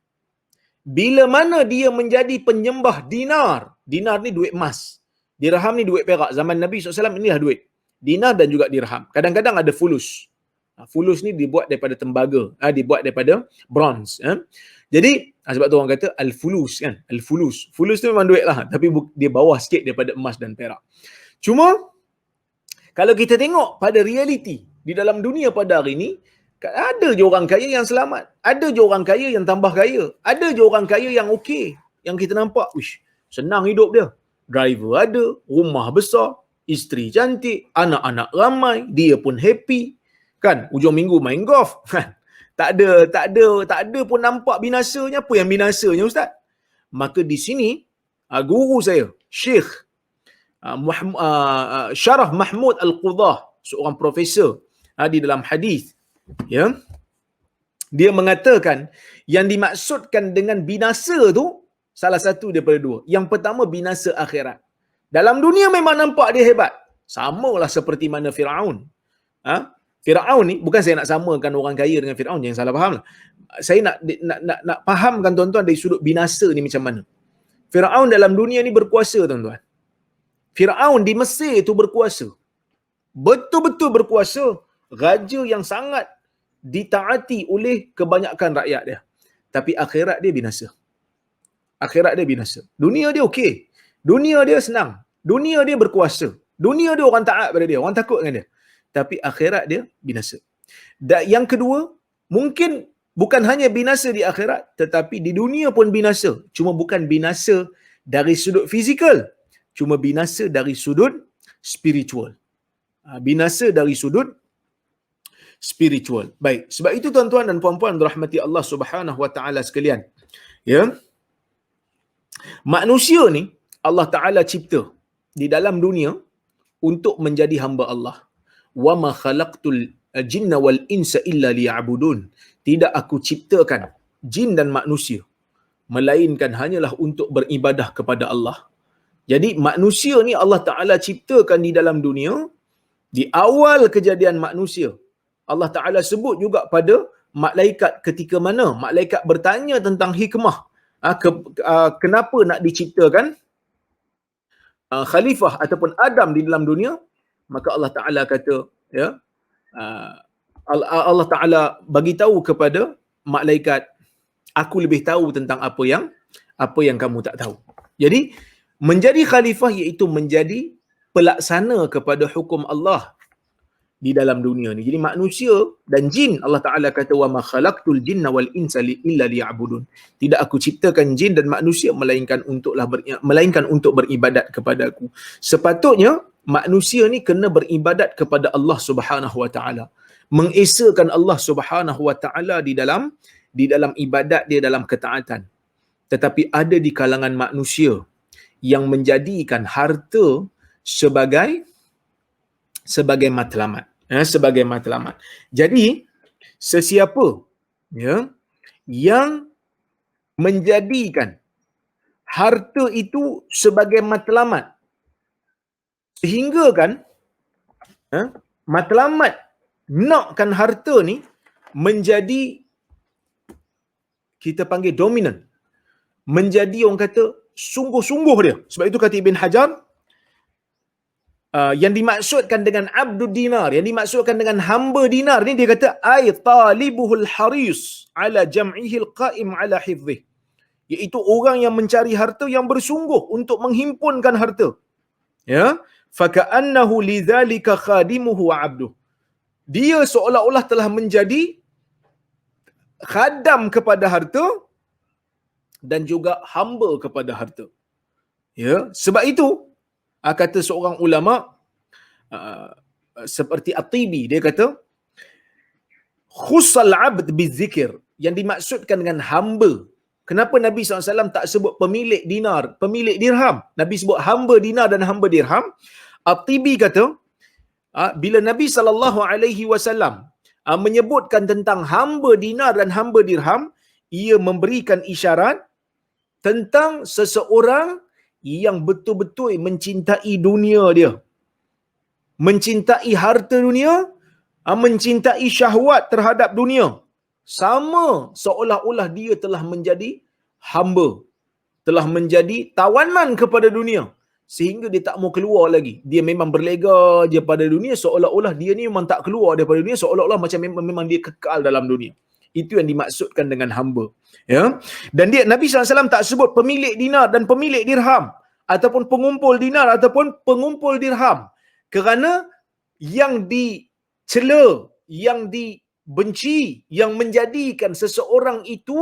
Bila mana dia menjadi penyembah dinar, dinar ni duit emas, dirham ni duit perak. Zaman Nabi SAW inilah duit. Dinar dan juga dirham. Kadang-kadang ada fulus. Fulus ni dibuat daripada tembaga, dibuat daripada bronze. Jadi, sebab tu orang kata al-fulus kan. Al-fulus. Fulus tu memang duit lah. Tapi dia bawah sikit daripada emas dan perak. Cuma, kalau kita tengok pada realiti, di dalam dunia pada hari ni, ada je orang kaya yang selamat. Ada je orang kaya yang tambah kaya. Ada je orang kaya yang okey. Yang kita nampak, wish, senang hidup dia. Driver ada, rumah besar, isteri cantik, anak-anak ramai, dia pun happy. Kan, ujung minggu main golf. Kan, tak ada pun nampak binasanya. Apa yang binasanya, Ustaz? Maka di sini, guru saya, Syekh Syarah Mahmud Al-Qudah, seorang profesor di dalam hadis, ya, dia mengatakan yang dimaksudkan dengan binasa tu salah satu daripada dua. Yang pertama, binasa akhirat. Dalam dunia memang nampak dia hebat, samalah seperti mana Firaun. Firaun ni, bukan saya nak samakan orang kaya dengan Firaun, jangan salah faham lah. Saya nak fahamkan tuan-tuan dari sudut binasa ni macam mana. Firaun dalam dunia ni berkuasa, tuan-tuan. Firaun di Mesir itu berkuasa. Betul-betul berkuasa. Raja yang sangat ditaati oleh kebanyakan rakyat dia. Tapi akhirat dia binasa. Akhirat dia binasa. Dunia dia okey. Dunia dia senang. Dunia dia berkuasa. Dunia dia orang taat pada dia. Orang takut dengan dia. Tapi akhirat dia binasa. Dan yang kedua, mungkin bukan hanya binasa di akhirat, tetapi di dunia pun binasa. Cuma bukan binasa dari sudut fizikal. Cuma binasa dari sudut spiritual. Binasa dari sudut spiritual. Baik, sebab itu tuan-tuan dan puan-puan rahmati Allah Subhanahu wa taala sekalian. Ya. Manusia ni Allah Taala cipta di dalam dunia untuk menjadi hamba Allah. Wa ma khalaqtul jinna wal insa illa liya'budun. Tidak aku ciptakan jin dan manusia melainkan hanyalah untuk beribadah kepada Allah. Jadi manusia ni Allah Taala ciptakan di dalam dunia. Di awal kejadian manusia, Allah Ta'ala sebut juga pada malaikat ketika mana malaikat bertanya tentang hikmah. Kenapa nak diciptakan khalifah ataupun Adam di dalam dunia? Maka Allah Ta'ala kata, ya, Allah Ta'ala bagi tahu kepada malaikat, aku lebih tahu tentang apa yang kamu tak tahu. Jadi, menjadi khalifah iaitu menjadi pelaksana kepada hukum Allah di dalam dunia ni. Jadi manusia dan jin, Allah Ta'ala kata, wa ma khalaqtul jinna wal insa illa liya'budun. Tidak aku ciptakan jin dan manusia melainkan untuk beribadat kepada aku. Sepatutnya manusia ni kena beribadat kepada Allah Subhanahu wa taala. Mengesakan Allah Subhanahu wa taala di dalam ibadat dia, dalam ketaatan. Tetapi ada di kalangan manusia yang menjadikan harta sebagai matlamat, sebagai matlamat. Jadi sesiapa, ya, yang menjadikan harta itu sebagai matlamat, sehingga kan matlamat nakkan harta ni menjadi, kita panggil dominan, menjadi orang kata sungguh-sungguh dia. Sebab itu kata Ibn Hajar, yang dimaksudkan dengan abdud dinar, yang dimaksudkan dengan hamba dinar ni, dia kata ay talibuhul haris ala jam'ihi alqa'im ala hifdhih, iaitu orang yang mencari harta, yang bersungguh untuk menghimpunkan harta, ya, faka'annahu lidzalika khadimuhu wa 'abduh. Dia seolah-olah telah menjadi khadam kepada harta dan juga hamba kepada harta. Ya, sebab itu kata seorang ulama seperti At-Tibi, dia kata Khussal abd bizikir, yang dimaksudkan dengan hamba. Kenapa Nabi SAW tak sebut pemilik dinar, pemilik dirham? Nabi sebut hamba dinar dan hamba dirham. At-Tibi kata, bila Nabi SAW menyebutkan tentang hamba dinar dan hamba dirham, ia memberikan isyarat tentang seseorang yang betul-betul mencintai dunia dia, mencintai harta dunia, mencintai syahwat terhadap dunia, sama seolah-olah dia telah menjadi hamba, telah menjadi tawanan kepada dunia, sehingga dia tak mau keluar lagi. Dia memang berlega je pada dunia, seolah-olah dia ni memang tak keluar daripada dunia, seolah-olah macam memang dia kekal dalam dunia. Itu yang dimaksudkan dengan hamba. Ya. Dan dia, Nabi SAW tak sebut pemilik dinar dan pemilik dirham, ataupun pengumpul dinar ataupun pengumpul dirham, kerana yang dicela, yang dibenci, yang menjadikan seseorang itu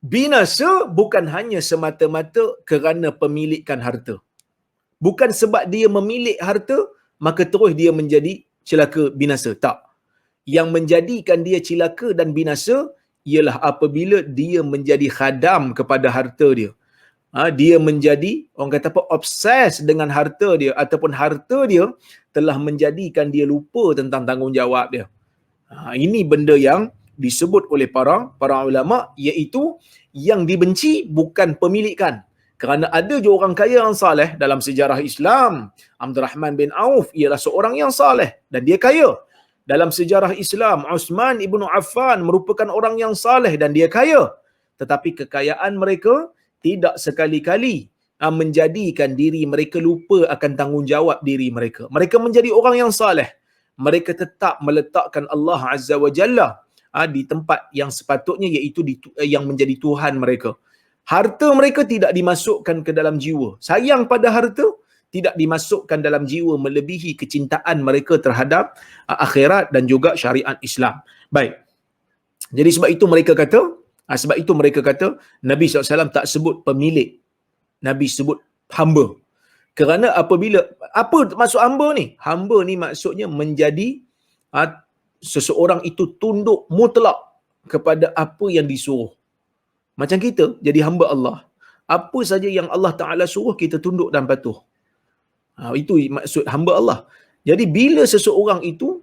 binasa bukan hanya semata-mata kerana pemilikan harta. Bukan sebab dia memilik harta maka terus dia menjadi celaka binasa. Tak. Yang menjadikan dia celaka dan binasa ialah apabila dia menjadi khadam kepada harta dia. Dia menjadi, orang kata apa, obses dengan harta dia, ataupun harta dia telah menjadikan dia lupa tentang tanggungjawab dia. Ini benda yang disebut oleh para ulama, iaitu yang dibenci bukan pemilikan. Kerana ada je orang kaya yang saleh dalam sejarah Islam. Abdul Rahman bin Auf ialah seorang yang saleh dan dia kaya. Dalam sejarah Islam, Uthman ibn Affan merupakan orang yang saleh dan dia kaya. Tetapi kekayaan mereka tidak sekali-kali menjadikan diri mereka lupa akan tanggungjawab diri mereka. Mereka menjadi orang yang saleh. Mereka tetap meletakkan Allah Azza wa Jalla di tempat yang sepatutnya, iaitu yang menjadi Tuhan mereka. Harta mereka tidak dimasukkan ke dalam jiwa. Sayang pada harta tidak dimasukkan dalam jiwa melebihi kecintaan mereka terhadap akhirat dan juga syariat Islam. Baik. Jadi sebab itu mereka kata Nabi SAW tak sebut pemilik. Nabi sebut hamba. Kerana apabila, apa maksud hamba ni? Hamba ni maksudnya menjadi seseorang itu tunduk mutlak kepada apa yang disuruh. Macam kita jadi hamba Allah. Apa saja yang Allah Ta'ala suruh, kita tunduk dan patuh. Itu maksud hamba Allah. Jadi bila seseorang itu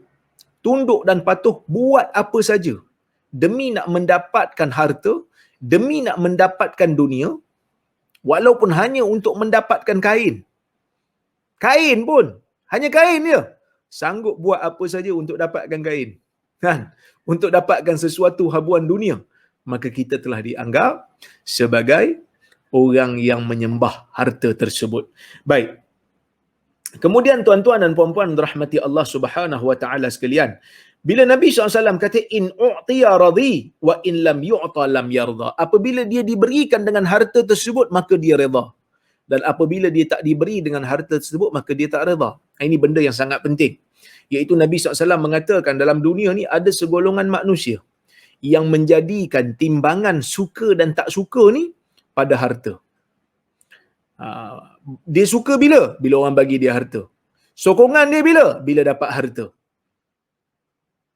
tunduk dan patuh buat apa saja demi nak mendapatkan harta, demi nak mendapatkan dunia, walaupun hanya untuk mendapatkan kain. Kain pun, hanya kain dia. Sanggup buat apa saja untuk dapatkan kain. Kan? Untuk dapatkan sesuatu habuan dunia. Maka kita telah dianggap sebagai orang yang menyembah harta tersebut. Baik. Kemudian tuan-tuan dan puan-puan rahmati Allah Subhanahu wa taala sekalian, bila Nabi SAW kata in u'tiya radhi wa in lam yu'ta lam yarda, apabila dia diberikan dengan harta tersebut maka dia redha, dan apabila dia tak diberi dengan harta tersebut maka dia tak redha. Ini benda yang sangat penting, iaitu Nabi SAW mengatakan dalam dunia ni ada segolongan manusia yang menjadikan timbangan suka dan tak suka ni pada harta. Dia suka bila orang bagi dia harta. Sokongan dia bila dapat harta.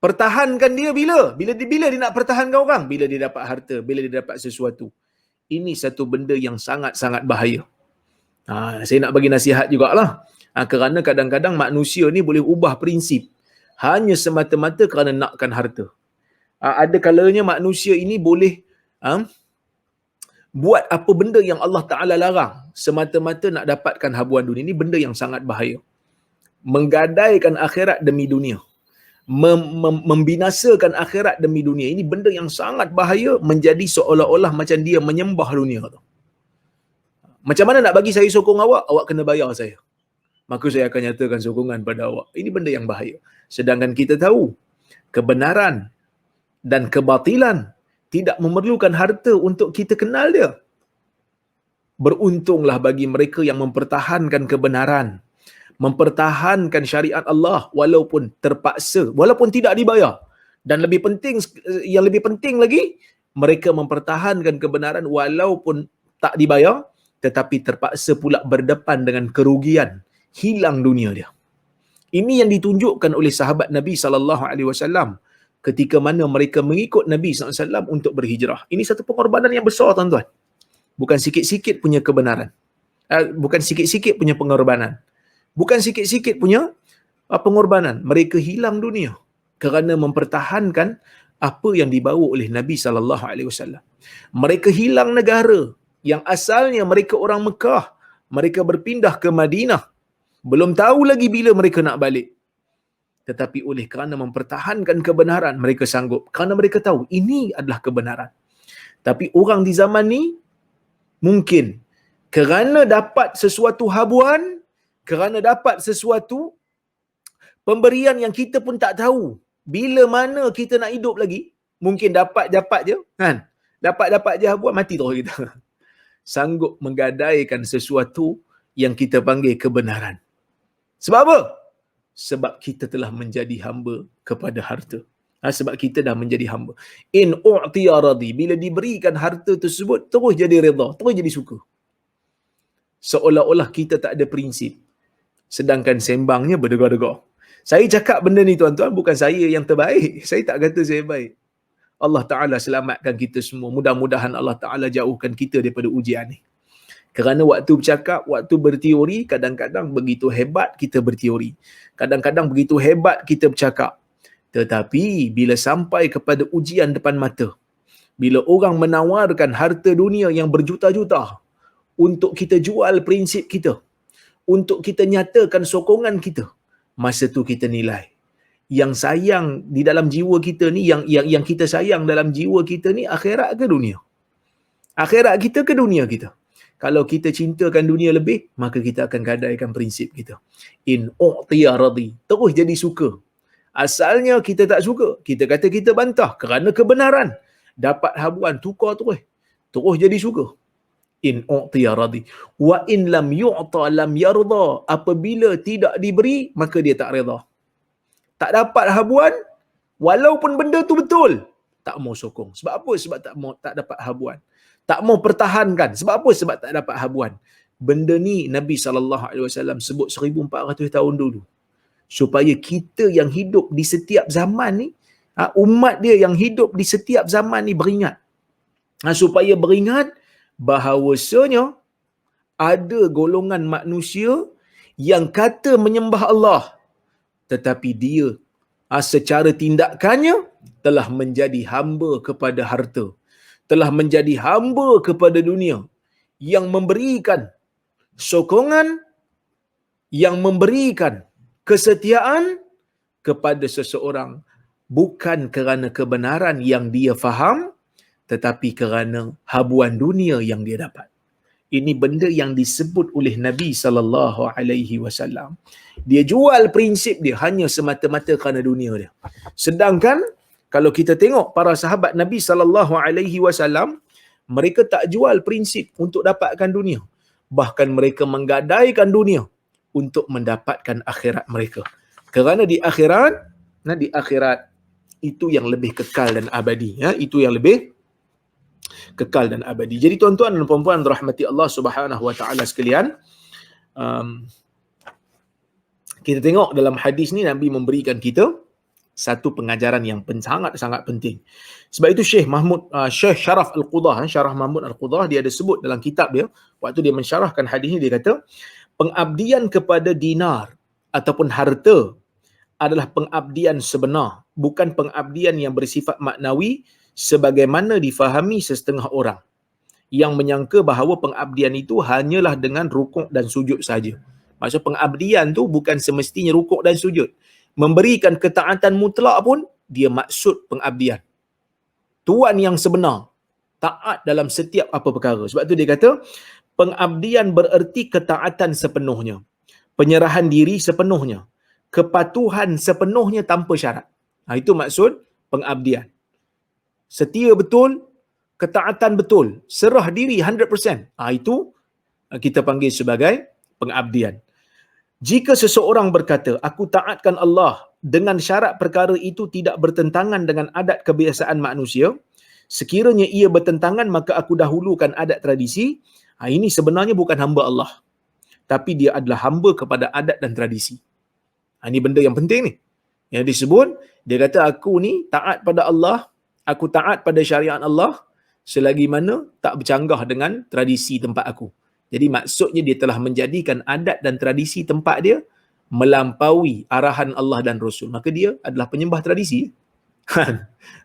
Pertahankan dia bila dia nak pertahankan orang, bila dia dapat harta, bila dia dapat sesuatu. Ini satu benda yang sangat-sangat bahaya. Saya nak bagi nasihat jugalah. Kerana kadang-kadang manusia ni boleh ubah prinsip hanya semata-mata kerana nakkan harta. Ada kalanya manusia ini boleh buat apa benda yang Allah Ta'ala larang semata-mata nak dapatkan habuan dunia. Ini benda yang sangat bahaya. Menggadaikan akhirat demi dunia, membinasakan akhirat demi dunia. Ini benda yang sangat bahaya, menjadi seolah-olah macam dia menyembah dunia tu. Macam mana nak bagi saya sokong awak? Awak kena bayar saya, maka saya akan nyatakan sokongan pada awak. Ini benda yang bahaya. Sedangkan kita tahu kebenaran dan kebatilan tidak memerlukan harta untuk kita kenal dia. Beruntunglah bagi mereka yang mempertahankan kebenaran, mempertahankan syariat Allah walaupun terpaksa, walaupun tidak dibayar. Dan yang lebih penting lagi, mereka mempertahankan kebenaran walaupun tak dibayar, tetapi terpaksa pula berdepan dengan kerugian, hilang dunia dia. Ini yang ditunjukkan oleh sahabat Nabi SAW ketika mana mereka mengikut Nabi SAW untuk berhijrah. Ini satu pengorbanan yang besar, tuan-tuan. Bukan sikit-sikit punya kebenaran. Bukan sikit-sikit punya pengorbanan. Bukan sikit-sikit punya pengorbanan. Mereka hilang dunia kerana mempertahankan apa yang dibawa oleh Nabi SAW. Mereka hilang negara yang asalnya mereka orang Mekah. Mereka berpindah ke Madinah. Belum tahu lagi bila mereka nak balik. Tetapi oleh kerana mempertahankan kebenaran, mereka sanggup. Kerana mereka tahu ini adalah kebenaran. Tapi orang di zaman ni mungkin kerana dapat sesuatu habuan, kerana dapat sesuatu pemberian yang kita pun tak tahu bila mana kita nak hidup lagi, mungkin dapat je kan, dapat je habuan, mati terus kita. Sanggup menggadaikan sesuatu yang kita panggil kebenaran. Sebab apa? Sebab kita telah menjadi hamba kepada harta. Sebab kita dah menjadi hamba. In u'tiya radi, bila diberikan harta tersebut terus jadi redha, terus jadi suka. Seolah-olah kita tak ada prinsip, sedangkan sembangnya berdegar-degar. Saya cakap benda ni, tuan-tuan, bukan saya yang terbaik. Saya tak kata saya baik. Allah Ta'ala selamatkan kita semua. Mudah-mudahan Allah Ta'ala jauhkan kita daripada ujian ni. Kerana waktu bercakap, waktu berteori, kadang-kadang begitu hebat kita berteori. Kadang-kadang begitu hebat kita bercakap. Tetapi bila sampai kepada ujian depan mata, bila orang menawarkan harta dunia yang berjuta-juta untuk kita jual prinsip kita, untuk kita nyatakan sokongan kita, masa tu kita nilai yang sayang di dalam jiwa kita ni, yang kita sayang dalam jiwa kita ni, akhirat ke dunia? Akhirat kita ke dunia kita? Kalau kita cintakan dunia lebih, maka kita akan gadaikan prinsip kita. In u'tiya radi, terus jadi suka. Asalnya kita tak suka, kita kata kita bantah kerana kebenaran. Dapat habuan, tukar terus jadi suka. In u'tiya radi. Wa in lam yu'ta lam yarda. Apabila tidak diberi, maka dia tak reda. Tak dapat habuan, walaupun benda tu betul, tak mau sokong. Sebab apa? Sebab tak dapat habuan. Tak mau pertahankan. Sebab apa? Sebab tak dapat habuan. Benda ni Nabi SAW sebut 1400 tahun dulu. Supaya kita yang hidup di setiap zaman ni, umat dia yang hidup di setiap zaman ni beringat. Supaya beringat bahawasanya ada golongan manusia yang kata menyembah Allah, tetapi dia secara tindakannya telah menjadi hamba kepada harta, telah menjadi hamba kepada dunia, yang memberikan sokongan, yang memberikan kesetiaan kepada seseorang bukan kerana kebenaran yang dia faham, tetapi kerana habuan dunia yang dia dapat. Ini benda yang disebut oleh Nabi SAW. Dia jual prinsip dia hanya semata-mata kerana dunia dia. Sedangkan kalau kita tengok para sahabat Nabi SAW, mereka tak jual prinsip untuk dapatkan dunia. Bahkan mereka menggadaikan dunia untuk mendapatkan akhirat mereka. Kerana di akhirat itu yang lebih kekal dan abadi. Itu yang lebih kekal dan abadi. Jadi tuan-tuan dan puan-puan rahmati Allah Subhanahu wa taala sekalian, kita tengok dalam hadis ni Nabi memberikan kita satu pengajaran yang sangat-sangat penting. Sebab itu Syekh Syaraf Al-Qudah, Syarah Mahmud Al-Qudah, dia ada sebut dalam kitab dia, waktu dia mensyarahkan hadis ni, dia kata pengabdian kepada dinar ataupun harta adalah pengabdian sebenar, bukan pengabdian yang bersifat maknawi sebagaimana difahami setengah orang yang menyangka bahawa pengabdian itu hanyalah dengan rukuk dan sujud saja. Maksud pengabdian tu bukan semestinya rukuk dan sujud. Memberikan ketaatan mutlak pun dia maksud pengabdian. Tuan yang sebenar, taat dalam setiap apa perkara. Sebab tu dia kata pengabdian bererti ketaatan sepenuhnya, penyerahan diri sepenuhnya, kepatuhan sepenuhnya tanpa syarat. Itu maksud pengabdian. Setia betul, ketaatan betul, serah diri 100%. Itu kita panggil sebagai pengabdian. Jika seseorang berkata, aku taatkan Allah dengan syarat perkara itu tidak bertentangan dengan adat kebiasaan manusia, sekiranya ia bertentangan maka aku dahulukan adat tradisi, ini sebenarnya bukan hamba Allah, tapi dia adalah hamba kepada adat dan tradisi. Ini benda yang penting ni. Yang disebut, dia kata aku ni taat pada Allah, aku taat pada syariat Allah selagi mana tak bercanggah dengan tradisi tempat aku. Jadi maksudnya dia telah menjadikan adat dan tradisi tempat dia melampaui arahan Allah dan Rasul. Maka dia adalah penyembah tradisi.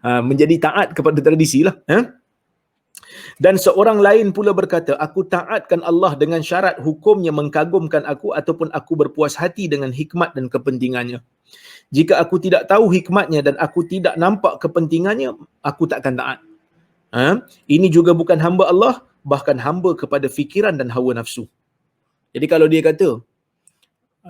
Menjadi taat kepada tradisi lah. Dan seorang lain pula berkata, aku taatkan Allah dengan syarat hukumnya mengkagumkan aku ataupun aku berpuas hati dengan hikmat dan kepentingannya. Jika aku tidak tahu hikmatnya dan aku tidak nampak kepentingannya, aku takkan taat. Ini juga bukan hamba Allah, bahkan hamba kepada fikiran dan hawa nafsu. Jadi kalau dia kata,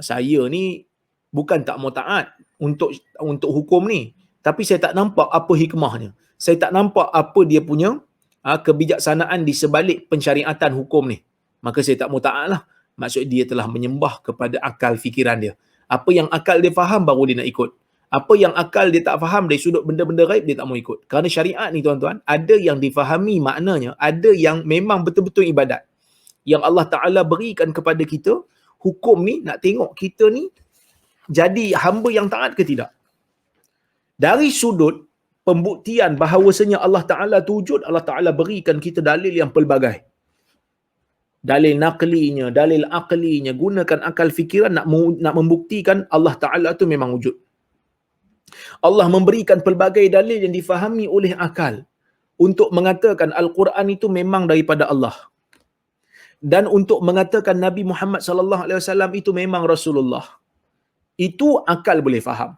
saya ni bukan tak mau taat untuk hukum ni, tapi saya tak nampak apa hikmahnya. Saya tak nampak apa dia punya kebijaksanaan di sebalik pensyariatan hukum ni. Maka saya tak mau taat lah. Maksud dia telah menyembah kepada akal fikiran dia. Apa yang akal dia faham baru dia nak ikut. Apa yang akal dia tak faham dari sudut benda-benda gaib dia tak mau ikut. Kerana syariat ni tuan-tuan, ada yang difahami maknanya, ada yang memang betul-betul ibadat. Yang Allah Ta'ala berikan kepada kita, hukum ni nak tengok kita ni jadi hamba yang taat ke tidak. Dari sudut pembuktian bahawasanya Allah Ta'ala tu wujud, Allah Ta'ala berikan kita dalil yang pelbagai. Dalil naqlinya, dalil aqlinya, gunakan akal fikiran nak membuktikan Allah Ta'ala tu memang wujud. Allah memberikan pelbagai dalil yang difahami oleh akal untuk mengatakan Al-Quran itu memang daripada Allah. Dan untuk mengatakan Nabi Muhammad sallallahu alaihi wasallam itu memang Rasulullah. Itu akal boleh faham.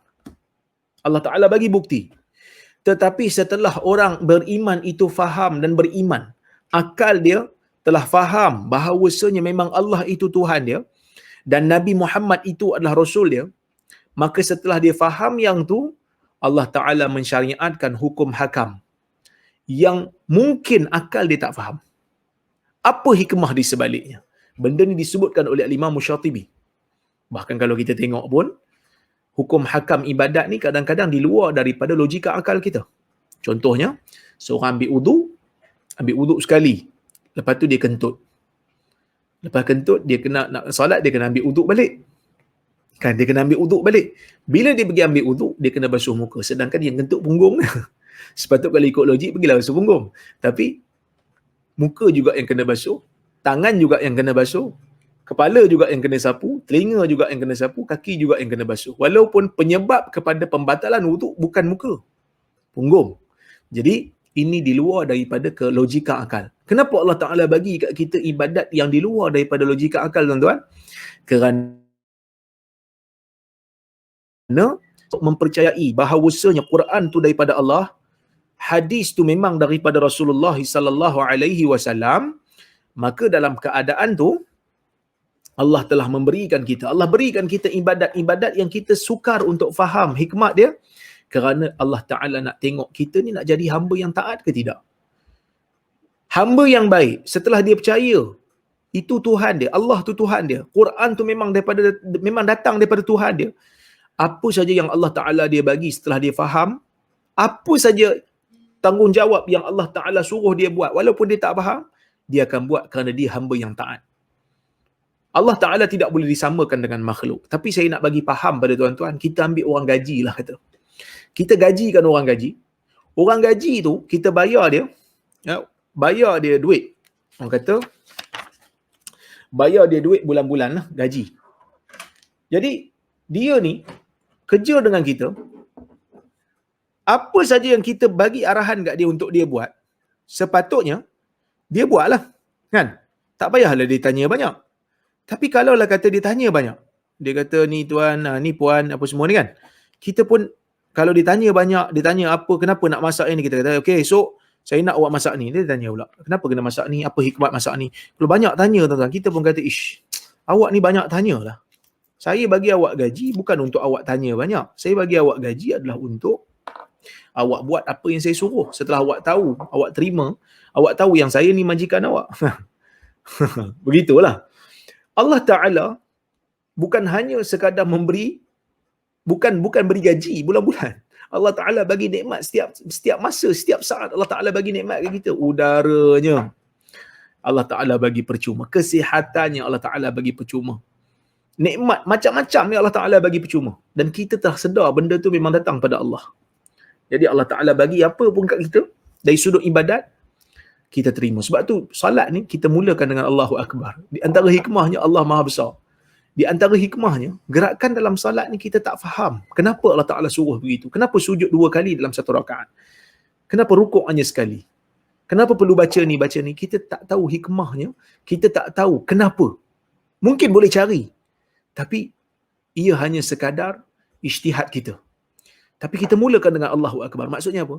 Allah Ta'ala bagi bukti. Tetapi setelah orang beriman itu faham dan beriman, akal dia telah faham bahawasanya memang Allah itu Tuhan dia dan Nabi Muhammad itu adalah Rasul dia, maka setelah dia faham yang tu, Allah Ta'ala mensyariatkan hukum hakam yang mungkin akal dia tak faham. Apa hikmah di sebaliknya? Benda ni disebutkan oleh Imam Syatibi. Bahkan kalau kita tengok pun, hukum hakam ibadat ni kadang-kadang di luar daripada logika akal kita. Contohnya, seorang ambil wudu sekali. Lepas tu dia kentut. Lepas kentut, dia kena nak solat, dia kena ambil wudu balik. Kan, dia kena ambil wudu balik. Bila dia pergi ambil wudu, dia kena basuh muka. Sedangkan yang kentut punggung. Sepatut kalau ikut logik, pergilah basuh punggung. Tapi, muka juga yang kena basuh, tangan juga yang kena basuh, kepala juga yang kena sapu, telinga juga yang kena sapu, kaki juga yang kena basuh. Walaupun penyebab kepada pembatalan wudu bukan muka, punggung. Jadi, ini di luar daripada ke logika akal. Kenapa Allah Ta'ala bagi kat kita ibadat yang di luar daripada logika akal, tuan-tuan? Kerana mempercayai bahawasanya Quran tu daripada Allah, hadis tu memang daripada Rasulullah sallallahu alaihi wasallam, maka dalam keadaan tu Allah telah memberikan kita, Allah berikan kita ibadat-ibadat yang kita sukar untuk faham hikmat dia, kerana Allah Ta'ala nak tengok kita ni nak jadi hamba yang taat ke tidak. Hamba yang baik setelah dia percaya itu Tuhan dia, Allah tu Tuhan dia, Quran tu memang datang daripada Tuhan dia. Apa saja yang Allah Ta'ala dia bagi setelah dia faham, apa saja tanggungjawab yang Allah Ta'ala suruh dia buat, walaupun dia tak faham, dia akan buat kerana dia hamba yang taat. Allah Ta'ala tidak boleh disamakan dengan makhluk. Tapi saya nak bagi faham pada tuan-tuan, kita ambil orang gaji lah kata. Kita gajikan orang gaji. Orang gaji tu, kita bayar dia duit. Orang kata, bayar dia duit bulan-bulan lah, gaji. Jadi, dia ni, kerja dengan kita, apa saja yang kita bagi arahan kat dia untuk dia buat, sepatutnya, dia buatlah. Kan? Tak payahlah dia tanya banyak. Tapi kalau lah kata dia tanya banyak, dia kata ni tuan, ni puan, apa semua ni kan, kita pun kalau dia tanya banyak, dia tanya apa, kenapa nak masak ni, kita kata okey, esok saya nak awak masak ni. Dia tanya pula, kenapa kena masak ni, apa hikmat masak ni. Kalau banyak tanya tuan-tuan, kita pun kata ish, awak ni banyak tanya lah. Saya bagi awak gaji bukan untuk awak tanya banyak. Saya bagi awak gaji adalah untuk awak buat apa yang saya suruh. Setelah awak tahu, awak terima, awak tahu yang saya ni majikan awak. Begitulah. Allah Ta'ala bukan hanya sekadar memberi, bukan beri gaji bulan-bulan. Allah Ta'ala bagi nikmat setiap masa, setiap saat Allah Ta'ala bagi nikmat ke kita. Udaranya Allah Ta'ala bagi percuma. Kesihatannya Allah Ta'ala bagi percuma. Nikmat macam-macam ni Allah Ta'ala bagi percuma. Dan kita telah sedar benda tu memang datang pada Allah. Jadi Allah Ta'ala bagi apa pun kat kita, dari sudut ibadat, kita terima. Sebab tu salat ni kita mulakan dengan Allahu Akbar. Di antara hikmahnya Allah Maha Besar. Di antara hikmahnya, gerakan dalam salat ni kita tak faham. Kenapa Allah Ta'ala suruh begitu? Kenapa sujud 2 kali dalam satu rakaat? Kenapa rukuk hanya sekali? Kenapa perlu baca ni, baca ni? Kita tak tahu hikmahnya. Kita tak tahu kenapa. Mungkin boleh cari. Tapi ia hanya sekadar ijtihad kita. Tapi kita mulakan dengan Allahu Akbar. Maksudnya apa?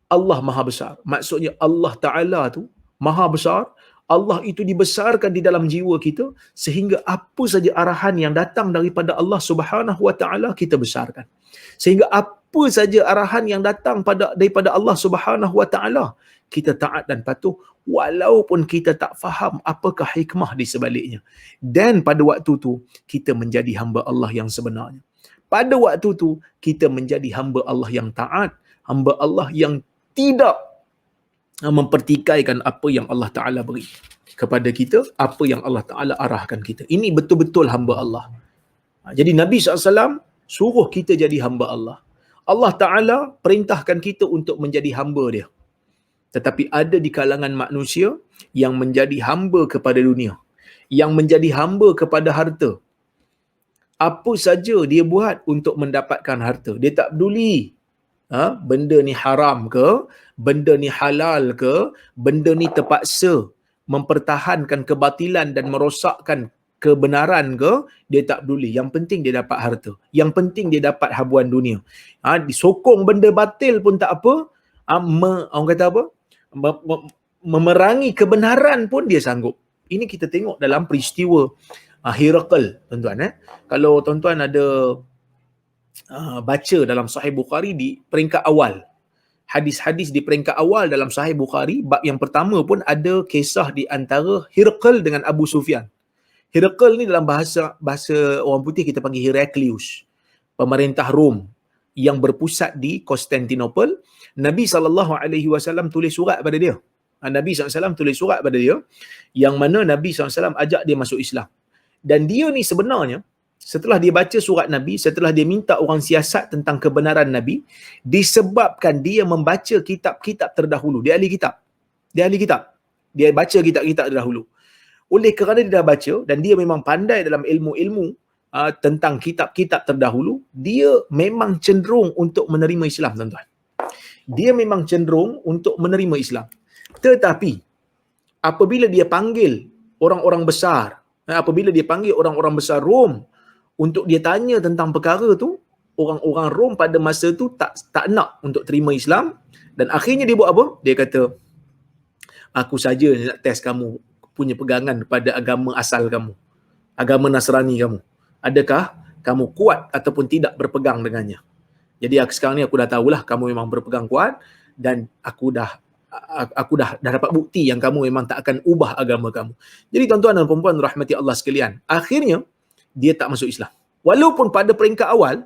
Allah Maha Besar. Maksudnya Allah Ta'ala tu Maha Besar. Allah itu dibesarkan di dalam jiwa kita sehingga apa saja arahan yang datang daripada Allah Subhanahu Wa Ta'ala kita besarkan. Sehingga apa saja arahan yang datang daripada Allah Subhanahu Wa Ta'ala kita taat dan patuh walaupun kita tak faham apakah hikmah di sebaliknya. Dan pada waktu tu kita menjadi hamba Allah yang sebenarnya. Pada waktu tu kita menjadi hamba Allah yang taat, hamba Allah yang tidak mempertikaikan apa yang Allah Ta'ala beri kepada kita, apa yang Allah Ta'ala arahkan kita. Ini betul-betul hamba Allah. Jadi Nabi SAW suruh kita jadi hamba Allah. Allah Ta'ala perintahkan kita untuk menjadi hamba dia. Tetapi ada di kalangan manusia yang menjadi hamba kepada dunia, yang menjadi hamba kepada harta. Apa saja dia buat untuk mendapatkan harta. Dia tak peduli benda ni haram ke, benda ni halal ke, benda ni terpaksa mempertahankan kebatilan dan merosakkan kebenaran ke, dia tak peduli. Yang penting dia dapat harta. Yang penting dia dapat habuan dunia. Disokong benda batil pun tak apa. Orang kata apa? Memerangi kebenaran pun dia sanggup. Ini kita tengok dalam peristiwa Herakl, tuan-tuan. Kalau tuan-tuan ada baca dalam Sahih Bukhari di peringkat awal, hadis-hadis di peringkat awal dalam Sahih Bukhari, bab yang pertama pun ada kisah di antara Herakl dengan Abu Sufyan. Herakl ni dalam bahasa orang putih kita panggil Heraklius, pemerintah Rom yang berpusat di Konstantinopel. Nabi SAW tulis surat pada dia. Nabi SAW tulis surat pada dia yang mana Nabi SAW ajak dia masuk Islam. Dan dia ni sebenarnya setelah dia baca surat Nabi, setelah dia minta orang siasat tentang kebenaran Nabi, disebabkan dia membaca kitab-kitab terdahulu. Dia ahli kitab. Dia baca kitab-kitab terdahulu. Oleh kerana dia dah baca dan dia memang pandai dalam ilmu-ilmu tentang kitab-kitab terdahulu, dia memang cenderung untuk menerima Islam, tuan-tuan. Dia memang cenderung untuk menerima Islam. Tetapi apabila dia panggil orang-orang besar, apabila dia panggil orang-orang besar Rom untuk dia tanya tentang perkara tu, orang-orang Rom pada masa tu tak nak untuk terima Islam. Dan akhirnya dia buat apa? Dia kata, aku saja nak test kamu punya pegangan pada agama asal kamu, agama Nasrani kamu. Adakah kamu kuat ataupun tidak berpegang dengannya? Jadi sekarang ni aku dah tahulah kamu memang berpegang kuat dan aku dah dapat bukti yang kamu memang tak akan ubah agama kamu. Jadi tuan-tuan dan puan-puan rahmati Allah sekalian, akhirnya dia tak masuk Islam. Walaupun pada peringkat awal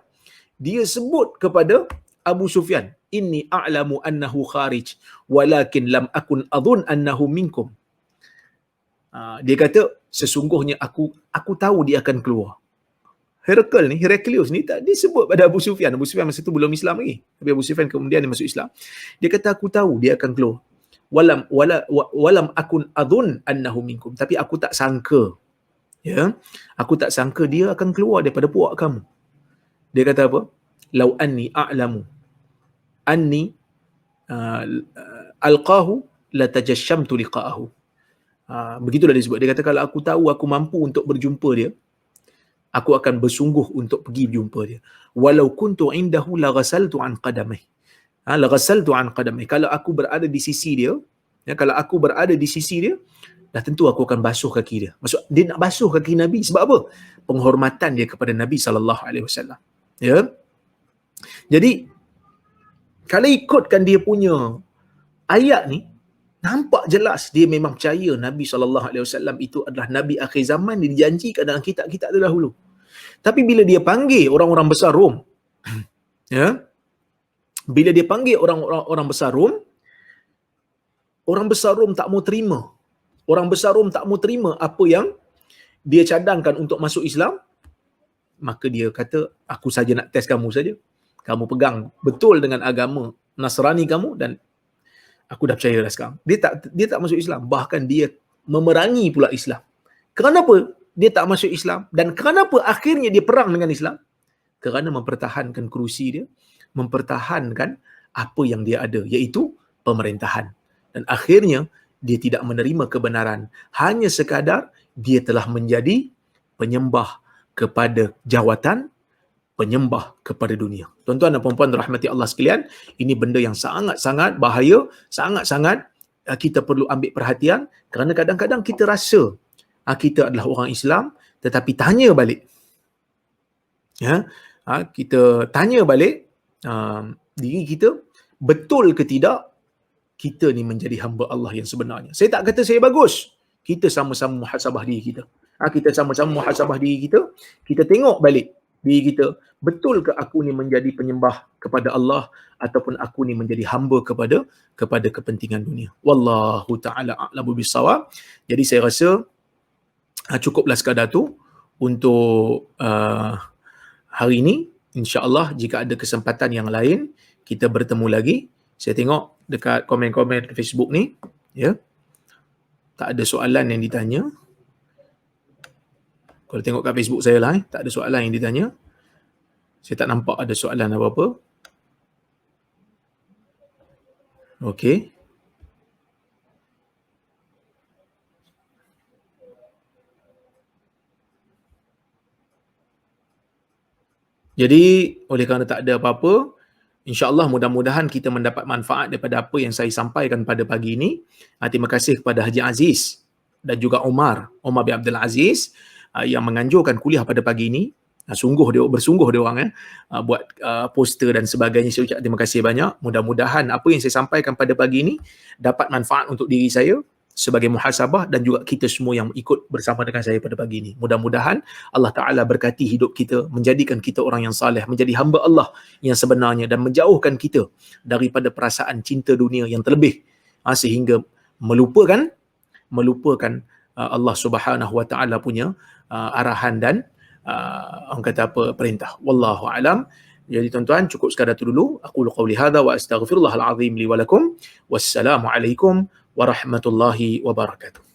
dia sebut kepada Abu Sufyan, inni a'lamu annahu kharij walakin lam akun adhun annahu minkum. Dia kata sesungguhnya aku tahu dia akan keluar. Heraklius ni tak disebut pada Abu Sufyan. Abu Sufyan masa tu belum Islam lagi. Tapi Abu Sufyan kemudian dia masuk Islam. Dia kata aku tahu dia akan keluar. Walam akun adhun annahu minkum. Tapi aku tak sangka. Ya. Aku tak sangka dia akan keluar daripada puak kamu. Dia kata apa? Lau anni a'lamu anni alqahu latajashamtu liqa'ahu. Begitulah dia sebut. Dia kata kalau aku tahu aku mampu untuk berjumpa dia, aku akan bersungguh untuk pergi berjumpa dia. Walau kuntu indahu laghasaltu an qadamih. Laghasaltu an qadamih. Kalau aku berada di sisi dia, kalau aku berada di sisi dia, dah tentu aku akan basuh kaki dia. Maksud dia nak basuh kaki Nabi sebab apa? Penghormatan dia kepada Nabi SAW. Ya. Jadi kalau ikutkan dia punya ayat ni, nampak jelas dia memang percaya Nabi SAW itu adalah Nabi akhir zaman yang dijanjikan dalam kitab-kitab terdahulu. Tapi bila dia panggil orang-orang besar Rom, ya, bila dia panggil orang besar Rom, orang besar Rom tak mau terima. Orang besar Rom tak mau terima apa yang dia cadangkan untuk masuk Islam. maka dia kata, aku saja nak test kamu saja. Kamu pegang betul dengan agama Nasrani kamu dan aku dah percaya dah sekarang. Dia tak masuk Islam. Bahkan dia memerangi pula Islam. Kenapa dia tak masuk Islam? Dan kenapa akhirnya dia perang dengan Islam? Kerana mempertahankan kerusi dia, mempertahankan apa yang dia ada, iaitu pemerintahan. Dan akhirnya dia tidak menerima kebenaran. Hanya sekadar dia telah menjadi penyembah kepada jawatan, penyembah kepada dunia. Tuan-tuan dan puan-puan rahmati Allah sekalian, ini benda yang sangat-sangat bahaya, sangat-sangat kita perlu ambil perhatian, kerana kadang-kadang kita rasa kita adalah orang Islam, tetapi tanya balik. Kita tanya balik diri kita, betul ke tidak kita ni menjadi hamba Allah yang sebenarnya. Saya tak kata saya bagus. Kita sama-sama muhasabah diri kita. Kita sama-sama muhasabah diri kita. Kita tengok balik diri kita. Betul ke aku ni menjadi penyembah kepada Allah ataupun aku ni menjadi hamba kepada kepentingan dunia. Wallahu ta'ala a'lamu bissawab. Jadi saya rasa cukuplah sekadar tu untuk hari ini. InsyaAllah jika ada kesempatan yang lain, kita bertemu lagi. Saya tengok dekat komen-komen Facebook ni, ya, tak ada soalan yang ditanya. Kalau tengok kat Facebook saya lah, tak ada soalan yang ditanya. Saya tak nampak ada soalan apa-apa. Okey. Jadi, oleh kerana tak ada apa-apa, InsyaAllah mudah-mudahan kita mendapat manfaat daripada apa yang saya sampaikan pada pagi ini. Terima kasih kepada Haji Aziz dan juga Omar bin Abdul Aziz yang menganjurkan kuliah pada pagi ini. Bersungguh dia orang buat poster dan sebagainya. Saya ucap terima kasih banyak. Mudah-mudahan apa yang saya sampaikan pada pagi ini dapat manfaat untuk diri saya sebagai muhasabah dan juga kita semua yang ikut bersama dengan saya pada pagi ini. Mudah-mudahan Allah Ta'ala berkati hidup kita, menjadikan kita orang yang saleh, menjadi hamba Allah yang sebenarnya dan menjauhkan kita daripada perasaan cinta dunia yang terlebih sehingga melupakan Allah Subhanahu Wa Ta'ala punya arahan dan orang kata apa, perintah. Wallahu alam. Jadi tuan-tuan, cukup sekadar itu dulu. Aku qauli hadza wa astaghfirullahal azim li wa lakum. Wassalamualaikum warahmatullahi wabarakatuh.